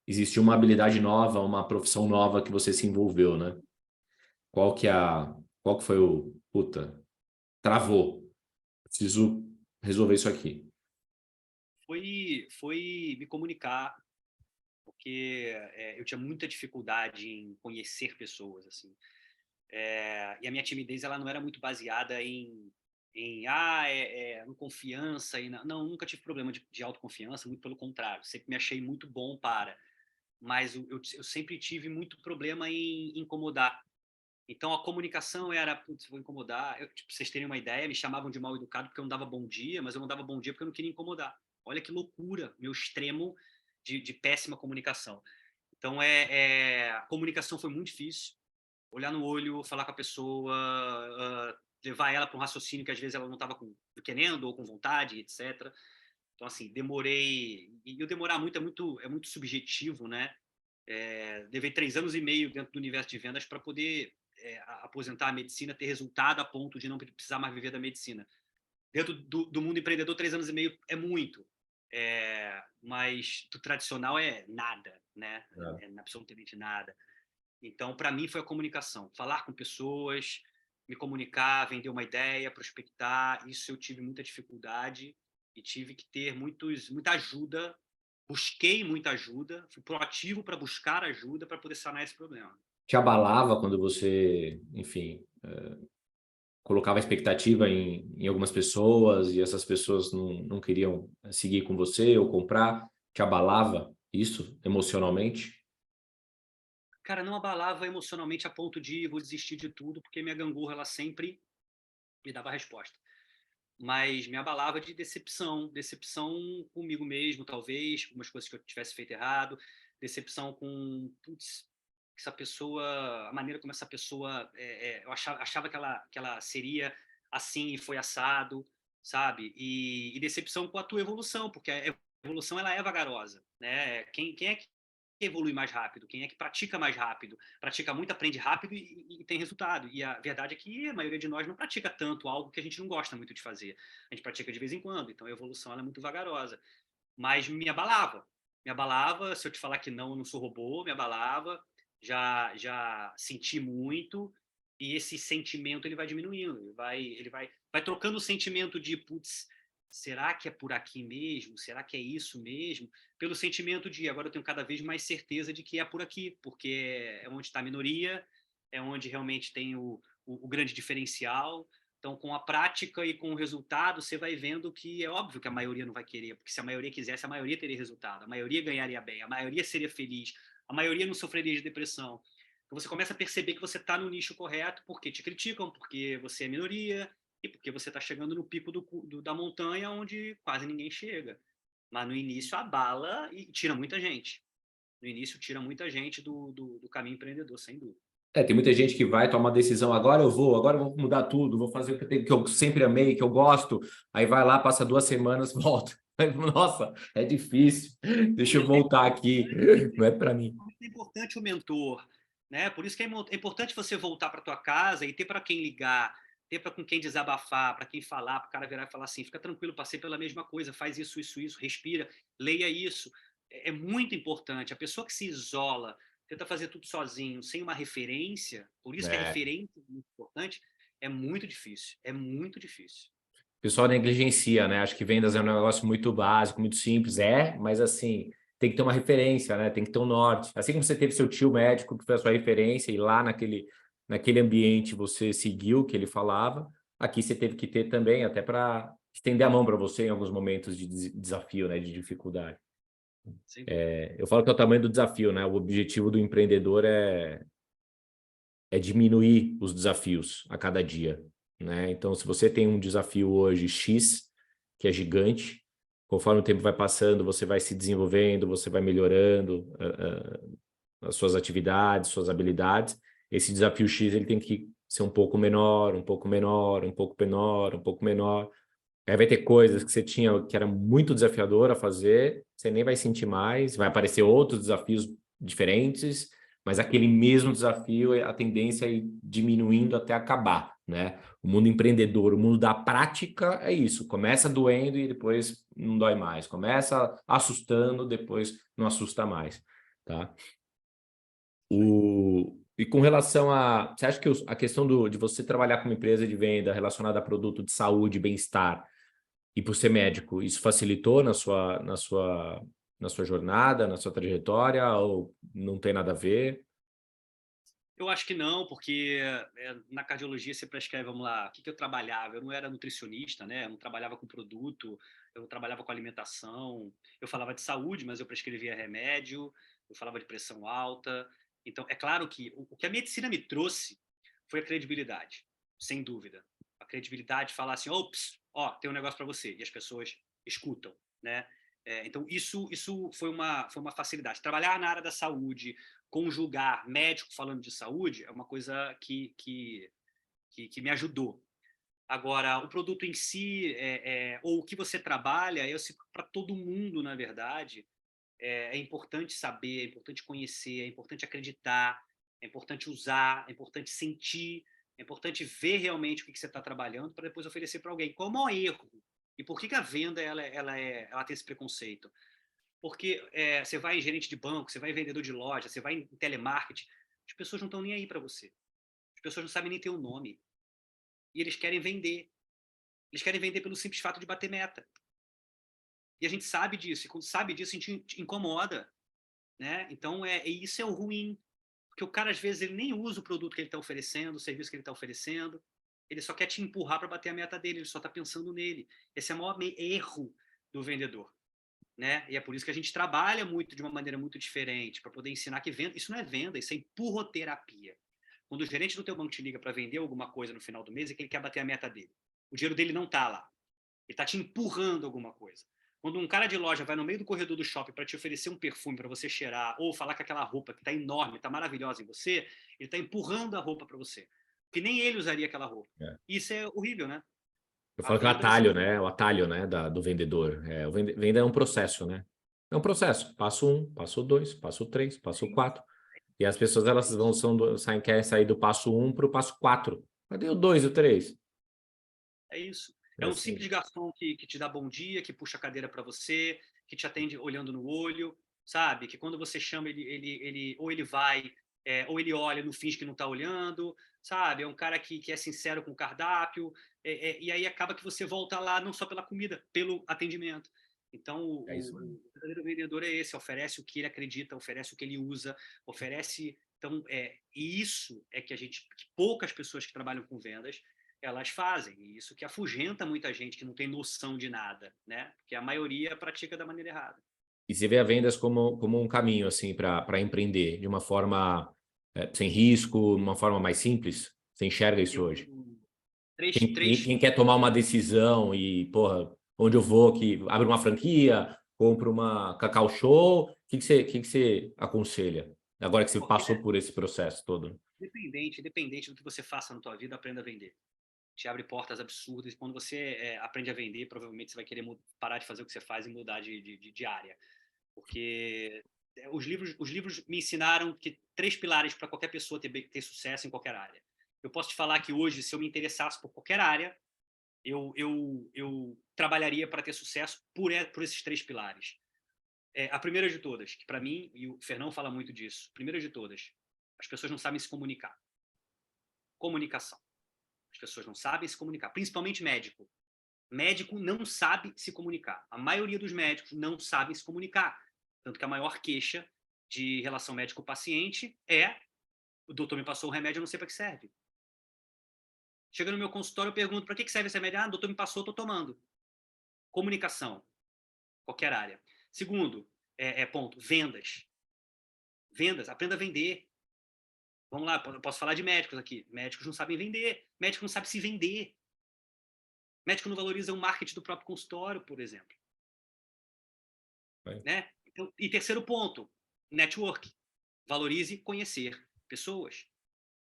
existiu uma habilidade nova, uma profissão nova que você se envolveu, né? Qual que é qual que foi o puta, travou. Preciso resolver isso aqui. Foi me comunicar, porque eu tinha muita dificuldade em conhecer pessoas, assim. E a minha timidez ela não era muito baseada em confiança e não, nunca tive problema de autoconfiança, muito pelo contrário, sempre me achei muito bom mas eu sempre tive muito problema em incomodar. Então a comunicação era, putz, vou incomodar. Tipo, pra vocês terem uma ideia, me chamavam de mal educado porque eu não dava bom dia, mas eu não dava bom dia porque eu não queria incomodar. Olha que loucura, meu extremo de péssima comunicação. Então a comunicação foi muito difícil. Olhar no olho, falar com a pessoa, levar ela para um raciocínio que às vezes ela não estava querendo ou com vontade, etc. Então assim, demorei. E eu demorar muito é muito subjetivo, né? Levei 3 anos e meio dentro do universo de vendas para poder aposentar a medicina, ter resultado a ponto de não precisar mais viver da medicina. Dentro do mundo empreendedor, 3 anos e meio é muito, mas do tradicional é nada, né? É. É absolutamente nada. Então, para mim, foi a comunicação. Falar com pessoas, me comunicar, vender uma ideia, prospectar. Isso eu tive muita dificuldade e tive que ter muita ajuda. Busquei muita ajuda, fui proativo para buscar ajuda para poder sanar esse problema. Te abalava quando você, enfim, colocava expectativa em algumas pessoas e essas pessoas não queriam seguir com você ou comprar? Te abalava isso emocionalmente? Cara, não abalava emocionalmente a ponto de vou desistir de tudo, porque minha gangorra ela sempre me dava a resposta. Mas me abalava de decepção comigo mesmo, talvez, algumas coisas que eu tivesse feito errado, decepção com, putz, essa pessoa, a maneira como essa pessoa, eu achava que ela seria assim e foi assado, sabe? E decepção com a tua evolução, porque a evolução ela é vagarosa, né? Quem é que evolui mais rápido? Quem é que pratica mais rápido? Pratica muito, aprende rápido e tem resultado. E a verdade é que a maioria de nós não pratica tanto algo que a gente não gosta muito de fazer. A gente pratica de vez em quando, então a evolução ela é muito vagarosa. Mas me abalava. Me abalava, se eu te falar que não, eu não sou robô, me abalava. Já senti muito e esse sentimento ele vai diminuindo, vai trocando o sentimento de putz, será que é por aqui mesmo? Será que é isso mesmo? Pelo sentimento de agora eu tenho cada vez mais certeza de que é por aqui, porque é onde está a minoria, é onde realmente tem o grande diferencial, Então, com a prática e com o resultado, você vai vendo que é óbvio que a maioria não vai querer, porque se a maioria quisesse, a maioria teria resultado, a maioria ganharia bem, a maioria seria feliz, a maioria não sofreria de depressão. Então, você começa a perceber que você está no nicho correto porque te criticam, porque você é minoria e porque você está chegando no pico da montanha onde quase ninguém chega. Mas no início abala e tira muita gente. No início tira muita gente do caminho empreendedor, sem dúvida. Tem muita gente que vai tomar decisão, agora eu vou mudar tudo, vou fazer o que eu tenho, que eu sempre amei, que eu gosto. Aí vai lá, passa 2 semanas, volta. Nossa, é difícil. Deixa eu voltar aqui. Não é para mim. É importante o mentor, né? Por isso que é importante você voltar para tua casa e ter para quem ligar, ter para com quem desabafar, para quem falar, para o cara virar e falar assim, fica tranquilo, passei pela mesma coisa, faz isso, isso, isso, respira, leia isso. É muito importante. A pessoa que se isola, tenta fazer tudo sozinho, sem uma referência, por isso que a É. referência é muito importante, é muito difícil. É muito difícil. O pessoal negligencia, né? Acho que vendas é um negócio muito básico, muito simples. Mas assim, tem que ter uma referência, né? Tem que ter um norte. Assim como você teve seu tio médico, que foi a sua referência, e lá naquele ambiente você seguiu o que ele falava, aqui você teve que ter também, até para estender a mão para você em alguns momentos de desafio, né? De dificuldade. Sem dúvida. Eu falo que é o tamanho do desafio, né? O objetivo do empreendedor é diminuir os desafios a cada dia, né? Então, se você tem um desafio hoje X, que é gigante, conforme o tempo vai passando, você vai se desenvolvendo, você vai melhorando as suas atividades, suas habilidades. Esse desafio X ele tem que ser um pouco menor, um pouco menor, um pouco menor, um pouco menor. Aí vai ter coisas que você tinha que era muito desafiador a fazer, você nem vai sentir mais, vai aparecer outros desafios diferentes, mas aquele mesmo desafio, a tendência é ir diminuindo até acabar, né? O mundo empreendedor, o mundo da prática é isso, começa doendo e depois não dói mais, começa assustando, depois não assusta mais, tá? E com relação a... Você acha que a questão de você trabalhar com uma empresa de venda relacionada a produto de saúde e bem-estar, e por ser médico, isso facilitou na sua jornada, na sua trajetória, ou não tem nada a ver? Eu acho que não, porque na cardiologia você prescreve, vamos lá, o que eu trabalhava? Eu não era nutricionista, né? Eu não trabalhava com produto, eu não trabalhava com alimentação, eu falava de saúde, mas eu prescrevia remédio, eu falava de pressão alta. Então, é claro que o que a medicina me trouxe foi a credibilidade, sem dúvida. A credibilidade de falar assim, ops, ó, tem um negócio para você, e as pessoas escutam, né? Então, isso foi uma facilidade. Trabalhar na área da saúde, conjugar médico falando de saúde é uma coisa que me ajudou. Agora, o produto em si, ou o que você trabalha, para todo mundo, na verdade, é importante saber, é importante conhecer, é importante acreditar, é importante usar, é importante sentir, é importante ver realmente o que você está trabalhando para depois oferecer para alguém. Qual é o maior erro? E por que a venda ela tem esse preconceito? Porque você vai em gerente de banco, você vai em vendedor de loja, você vai em telemarketing, as pessoas não estão nem aí para você. As pessoas não sabem nem ter o nome. E eles querem vender. Eles querem vender pelo simples fato de bater meta. E a gente sabe disso. E quando sabe disso, a gente incomoda. Né? Então, isso é o ruim. Porque o cara, às vezes, ele nem usa o produto que ele está oferecendo, o serviço que ele está oferecendo. Ele só quer te empurrar para bater a meta dele. Ele só está pensando nele. Esse é o maior erro do vendedor. Né? E é por isso que a gente trabalha muito de uma maneira muito diferente, para poder ensinar que venda, isso não é venda, isso é empurroterapia. Quando o gerente do teu banco te liga para vender alguma coisa no final do mês, é que ele quer bater a meta dele. O dinheiro dele não está lá. Ele está te empurrando alguma coisa. Quando um cara de loja vai no meio do corredor do shopping para te oferecer um perfume para você cheirar, ou falar que aquela roupa que está enorme, está maravilhosa em você, ele está empurrando a roupa para você. Porque nem ele usaria aquela roupa. É. Isso é horrível, né? Eu A falo que é o venda você atalho, né? O atalho, né, do vendedor. Venda é um processo, né? É um processo. Passo 1, passo 2, passo 3, passo 4. E as pessoas elas querem sair do passo 1 para o passo 4. Cadê o 2 e o 3? É isso. É É um assim. simples garçom que te dá bom dia, que puxa a cadeira para você, que te atende olhando no olho, sabe? Que quando você chama, ele ou ele vai, ou ele olha, não finge que não está olhando, sabe? É um cara que é sincero com o cardápio, e aí acaba que você volta lá não só pela comida, pelo atendimento. Então, É isso mesmo. o verdadeiro vendedor é esse, oferece o que ele acredita, oferece o que ele usa, oferece... Então, e isso é que poucas pessoas que trabalham com vendas elas fazem. E isso que afugenta muita gente que não tem noção de nada, né? Porque a maioria pratica da maneira errada. E você vê a vendas como um caminho, assim, para empreender, de uma forma sem risco, uma forma mais simples? Você enxerga isso Eu, hoje? três, Quem três, quer tomar uma decisão e, porra, onde eu vou, que abre uma franquia, compro uma Cacau Show, o que você aconselha? Agora que você passou qualquer, por esse processo todo. independente do que você faça na tua vida, aprenda a vender. Te abre portas absurdas. E quando você aprende a vender, provavelmente você vai querer parar de fazer o que você faz e mudar de área. Porque os livros me ensinaram que 3 pilares para qualquer pessoa ter sucesso em qualquer área. Eu posso te falar que hoje, se eu me interessasse por qualquer área, eu trabalharia para ter sucesso por esses 3 pilares. A primeira de todas, que para mim, e o Fernão fala muito disso, primeira de todas, as pessoas não sabem se comunicar. Comunicação. As pessoas não sabem se comunicar, principalmente médico. Médico não sabe se comunicar. A maioria dos médicos não sabem se comunicar. Tanto que a maior queixa de relação médico-paciente é: o doutor me passou o remédio, eu não sei para que serve. Chega no meu consultório, eu pergunto: para que serve esse remédio? Ah, o doutor me passou, eu estou tomando. Comunicação, qualquer área. Segundo, ponto, vendas. Vendas, aprenda a vender. Vamos lá, eu posso falar de médicos aqui. Médicos não sabem vender, médico não sabe se vender. Médico não valoriza o marketing do próprio consultório, por exemplo. Né? Né? Então, e terceiro ponto, network. Valorize conhecer pessoas,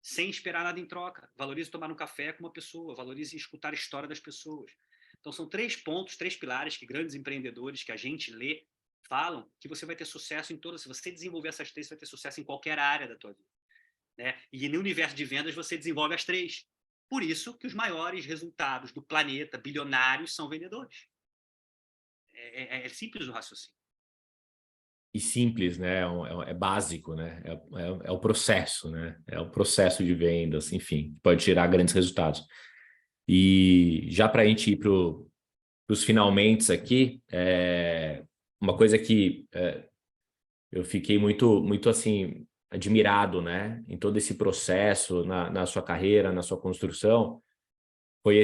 sem esperar nada em troca. Valorize tomar um café com uma pessoa, valorize escutar a história das pessoas. Então, são 3 pontos, 3 pilares que grandes empreendedores que a gente lê falam que você vai ter sucesso em todas. Se você desenvolver essas 3, você vai ter sucesso em qualquer área da tua vida. Né? E no universo de vendas, você desenvolve as 3. Por isso que os maiores resultados do planeta, bilionários, são vendedores. É simples o raciocínio. E simples, né? É básico, né? É o processo, né? É o processo de vendas, enfim, pode gerar grandes resultados. E já para a gente ir para os finalmente aqui, uma coisa que eu fiquei muito assim admirado, né? Em todo esse processo, na sua carreira, na sua construção, foi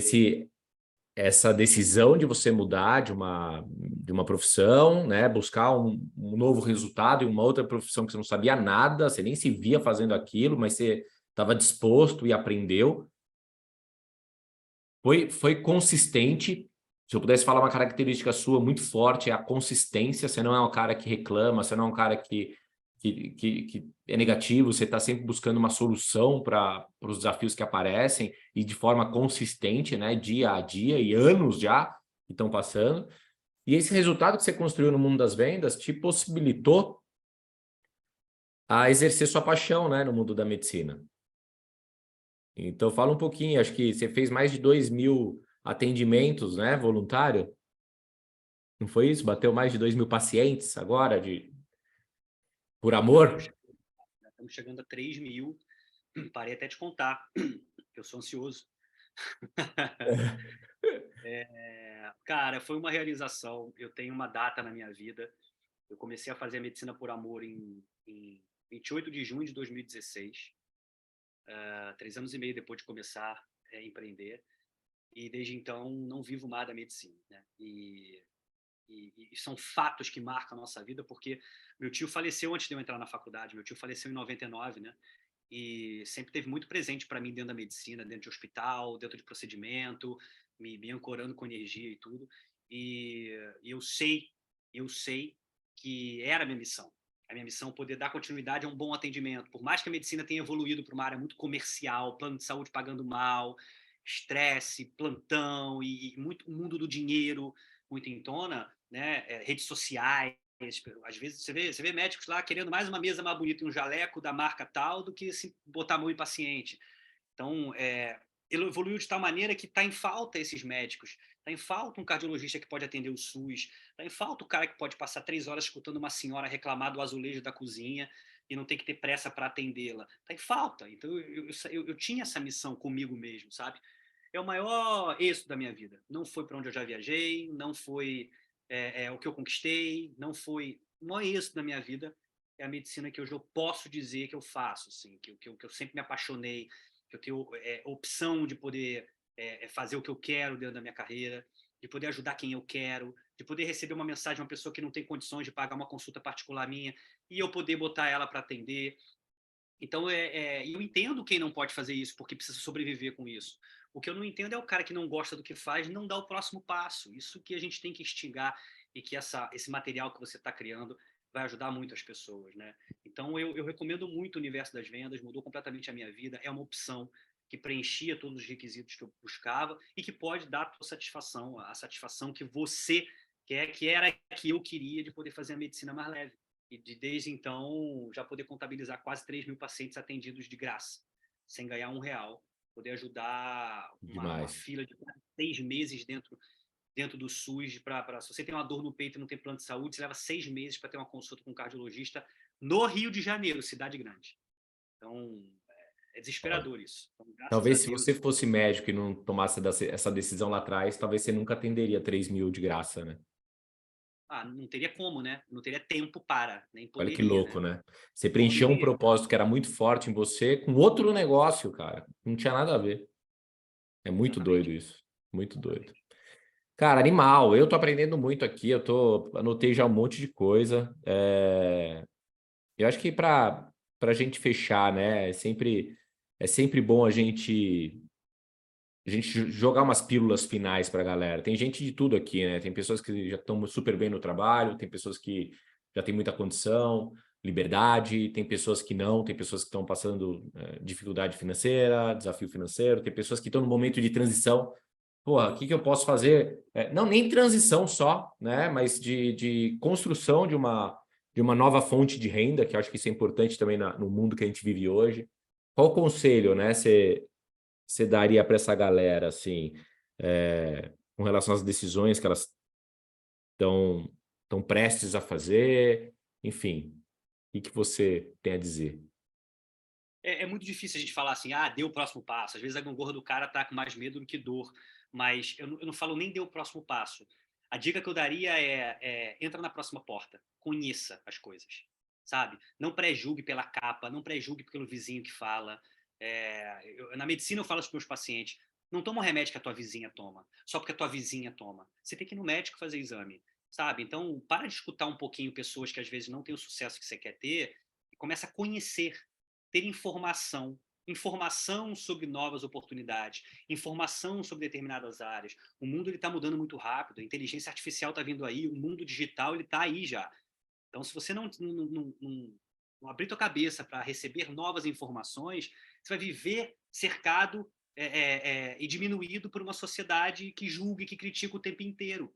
essa decisão de você mudar de uma profissão, né? Buscar um novo resultado em uma outra profissão que você não sabia nada, você nem se via fazendo aquilo, mas você estava disposto e aprendeu. Foi consistente. Se eu pudesse falar uma característica sua muito forte, é a consistência. Você não é um cara que reclama, você não é um cara que é negativo, você está sempre buscando uma solução para os desafios que aparecem e de forma consistente, né? Dia a dia e anos já que estão passando. E esse resultado que você construiu no mundo das vendas te possibilitou a exercer sua paixão, né, no mundo da medicina. Então, fala um pouquinho, acho que você fez mais de 2.000 atendimentos, né, voluntário? Não foi isso? Bateu mais de 2.000 pacientes agora, por Já amor? estamos chegando a 3.000. Parei até de contar, eu sou ansioso. Cara, foi uma realização. Eu tenho uma data na minha vida. Eu comecei a fazer a medicina por amor em 28 de junho de 2016, 3 anos e meio depois de começar a empreender. E desde então não vivo mais da medicina, né? E são fatos que marcam a nossa vida, porque meu tio faleceu antes de eu entrar na faculdade. Meu tio faleceu em 99, né? E sempre teve muito presente para mim dentro da medicina, dentro de hospital, dentro de procedimento, me ancorando com energia e tudo. E eu sei que era a minha missão. A minha missão é poder dar continuidade a um bom atendimento. Por mais que a medicina tenha evoluído para uma área muito comercial, plano de saúde pagando mal, estresse, plantão e muito o mundo do dinheiro muito em tona, né? Redes sociais. Às vezes você vê médicos lá querendo mais uma mesa mais bonita e um jaleco da marca tal do que se botar a mão em paciente. Então, ele evoluiu de tal maneira que está em falta esses médicos. Está em falta um cardiologista que pode atender o SUS. Está em falta o cara que pode passar 3 horas escutando uma senhora reclamar do azulejo da cozinha e não ter que ter pressa para atendê-la. Está em falta. Então, eu tinha essa missão comigo mesmo, sabe? É o maior êxito da minha vida. Não foi para onde eu já viajei, não foi o que eu conquistei, não foi. O maior êxito da minha vida é a medicina que hoje eu posso dizer que eu faço, assim, que eu sempre me apaixonei, que eu tenho opção de poder fazer o que eu quero dentro da minha carreira, de poder ajudar quem eu quero, de poder receber uma mensagem de uma pessoa que não tem condições de pagar uma consulta particular minha e eu poder botar ela para atender. Então, eu entendo quem não pode fazer isso porque precisa sobreviver com isso. O que eu não entendo é o cara que não gosta do que faz e não dá o próximo passo. Isso que a gente tem que instigar e que esse material que você está criando vai ajudar muito as pessoas, né? Então, eu recomendo muito o universo das vendas, mudou completamente a minha vida, é uma opção que preenchia todos os requisitos que eu buscava e que pode dar a tua satisfação, a satisfação que você quer, que era que eu queria de poder fazer a medicina mais leve e desde então já poder contabilizar quase 3 mil pacientes atendidos de graça, sem ganhar R$ 1, poder ajudar uma Demais. fila de 6 meses dentro do SUS, se você tem uma dor no peito e não tem plano de saúde, você leva 6 meses para ter uma consulta com um cardiologista no Rio de Janeiro, cidade grande. Então, é desesperador isso. Então, graças a Talvez se Deus. você fosse médico e não tomasse essa decisão lá atrás, talvez você nunca atenderia 3 mil de graça, né? Não teria como, né? Não teria tempo para, nem Olha que poderia, louco, né? né? Você preencheu um Correria. propósito que era muito forte em você com outro negócio, cara. Não tinha nada a ver. É muito doido Exatamente. isso. Muito doido. Exatamente. Cara, animal. Eu tô aprendendo muito aqui. Anotei já um monte de coisa. Eu acho que para gente fechar, né? É sempre bom a gente jogar umas pílulas finais para a galera. Tem gente de tudo aqui, né? Tem pessoas que já estão super bem no trabalho, tem pessoas que já têm muita condição, liberdade, tem pessoas que não, tem pessoas que estão passando dificuldade financeira, desafio financeiro, tem pessoas que estão no momento de transição. Porra, o que que eu posso fazer? Não, nem transição só, né? Mas de construção de uma nova fonte de renda, que eu acho que isso é importante também no mundo que a gente vive hoje. Qual o conselho, né? Você daria para essa galera, assim, com relação às decisões que elas estão prestes a fazer? Enfim, o que você tem a dizer? É muito difícil a gente falar assim, dê o próximo passo. Às vezes a gangorra do cara tá com mais medo do que dor, mas eu não falo nem dê o próximo passo. A dica que eu daria entra na próxima porta, conheça as coisas, sabe? Não pré-julgue pela capa, não pré-julgue pelo vizinho que fala. Na medicina eu falo para os meus pacientes, não toma um remédio que a tua vizinha toma, só porque a tua vizinha toma. Você tem que ir no médico fazer exame, sabe? Então, para de escutar um pouquinho pessoas que às vezes não têm o sucesso que você quer ter e começa a conhecer, ter informação sobre novas oportunidades, informação sobre determinadas áreas. O mundo está mudando muito rápido, a inteligência artificial está vindo aí, o mundo digital está aí já. Então, se você não abrir tua cabeça para receber novas informações, você vai viver cercado e diminuído por uma sociedade que julga e que critica o tempo inteiro.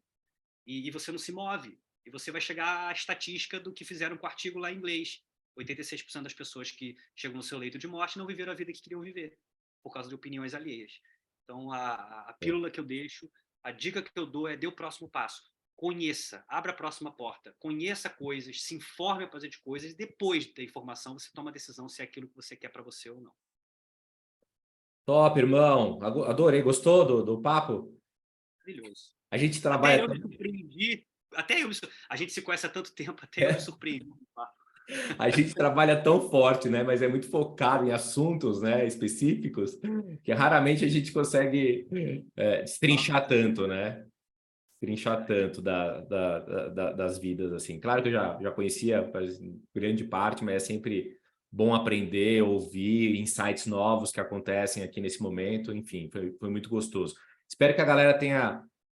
E você não se move. E você vai chegar à estatística do que fizeram com o artigo lá em inglês. 86% das pessoas que chegam no seu leito de morte não viveram a vida que queriam viver, por causa de opiniões alheias. Então, a É. pílula que eu deixo, a dica que eu dou dê o próximo passo. Conheça, abra a próxima porta, conheça coisas, se informe a fazer de coisas, e depois da informação você toma a decisão se é aquilo que você quer para você ou não. Top, irmão. Adorei. Gostou do papo? Maravilhoso. A gente Até trabalha eu tão, me surpreendi, a gente se conhece há tanto tempo, até eu me é, surpreendi. a gente trabalha tão forte, né? Mas é muito focado em assuntos, né, específicos, que raramente a gente consegue destrinchar tanto, né? Destrinchar tanto das vidas, assim. Claro que eu já conhecia grande parte, mas é sempre bom aprender, ouvir insights novos que acontecem aqui nesse momento. Enfim, foi muito gostoso. Espero que a galera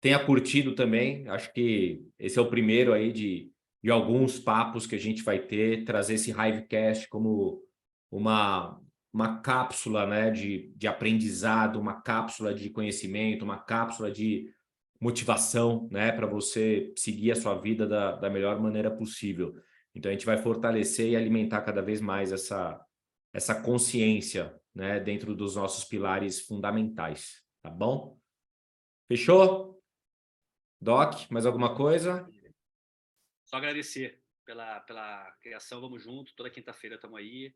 tenha curtido também. Acho que esse é o primeiro aí de alguns papos que a gente vai ter, trazer esse Hivecast como uma, uma cápsula, né, de aprendizado, uma cápsula de conhecimento, uma cápsula de motivação, né, para você seguir a sua vida da melhor maneira possível. Então a gente vai fortalecer e alimentar cada vez mais essa consciência, né, dentro dos nossos pilares fundamentais, tá bom? Fechou? Doc, mais alguma coisa? Só agradecer pela criação, vamos junto, toda quinta-feira estamos aí,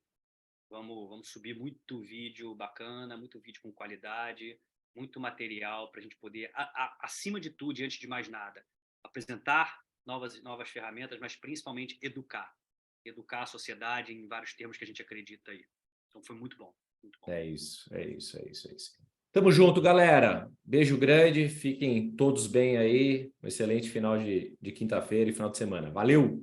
vamos subir muito vídeo bacana, muito vídeo com qualidade, muito material para a gente poder, acima de tudo, antes de mais nada, apresentar novas ferramentas, mas principalmente educar a sociedade em vários termos que a gente acredita aí. Então foi muito bom, muito bom. É isso, é isso, é isso, é isso. Tamo junto, galera. Beijo grande. Fiquem todos bem aí. Um excelente final de quinta-feira e final de semana. Valeu!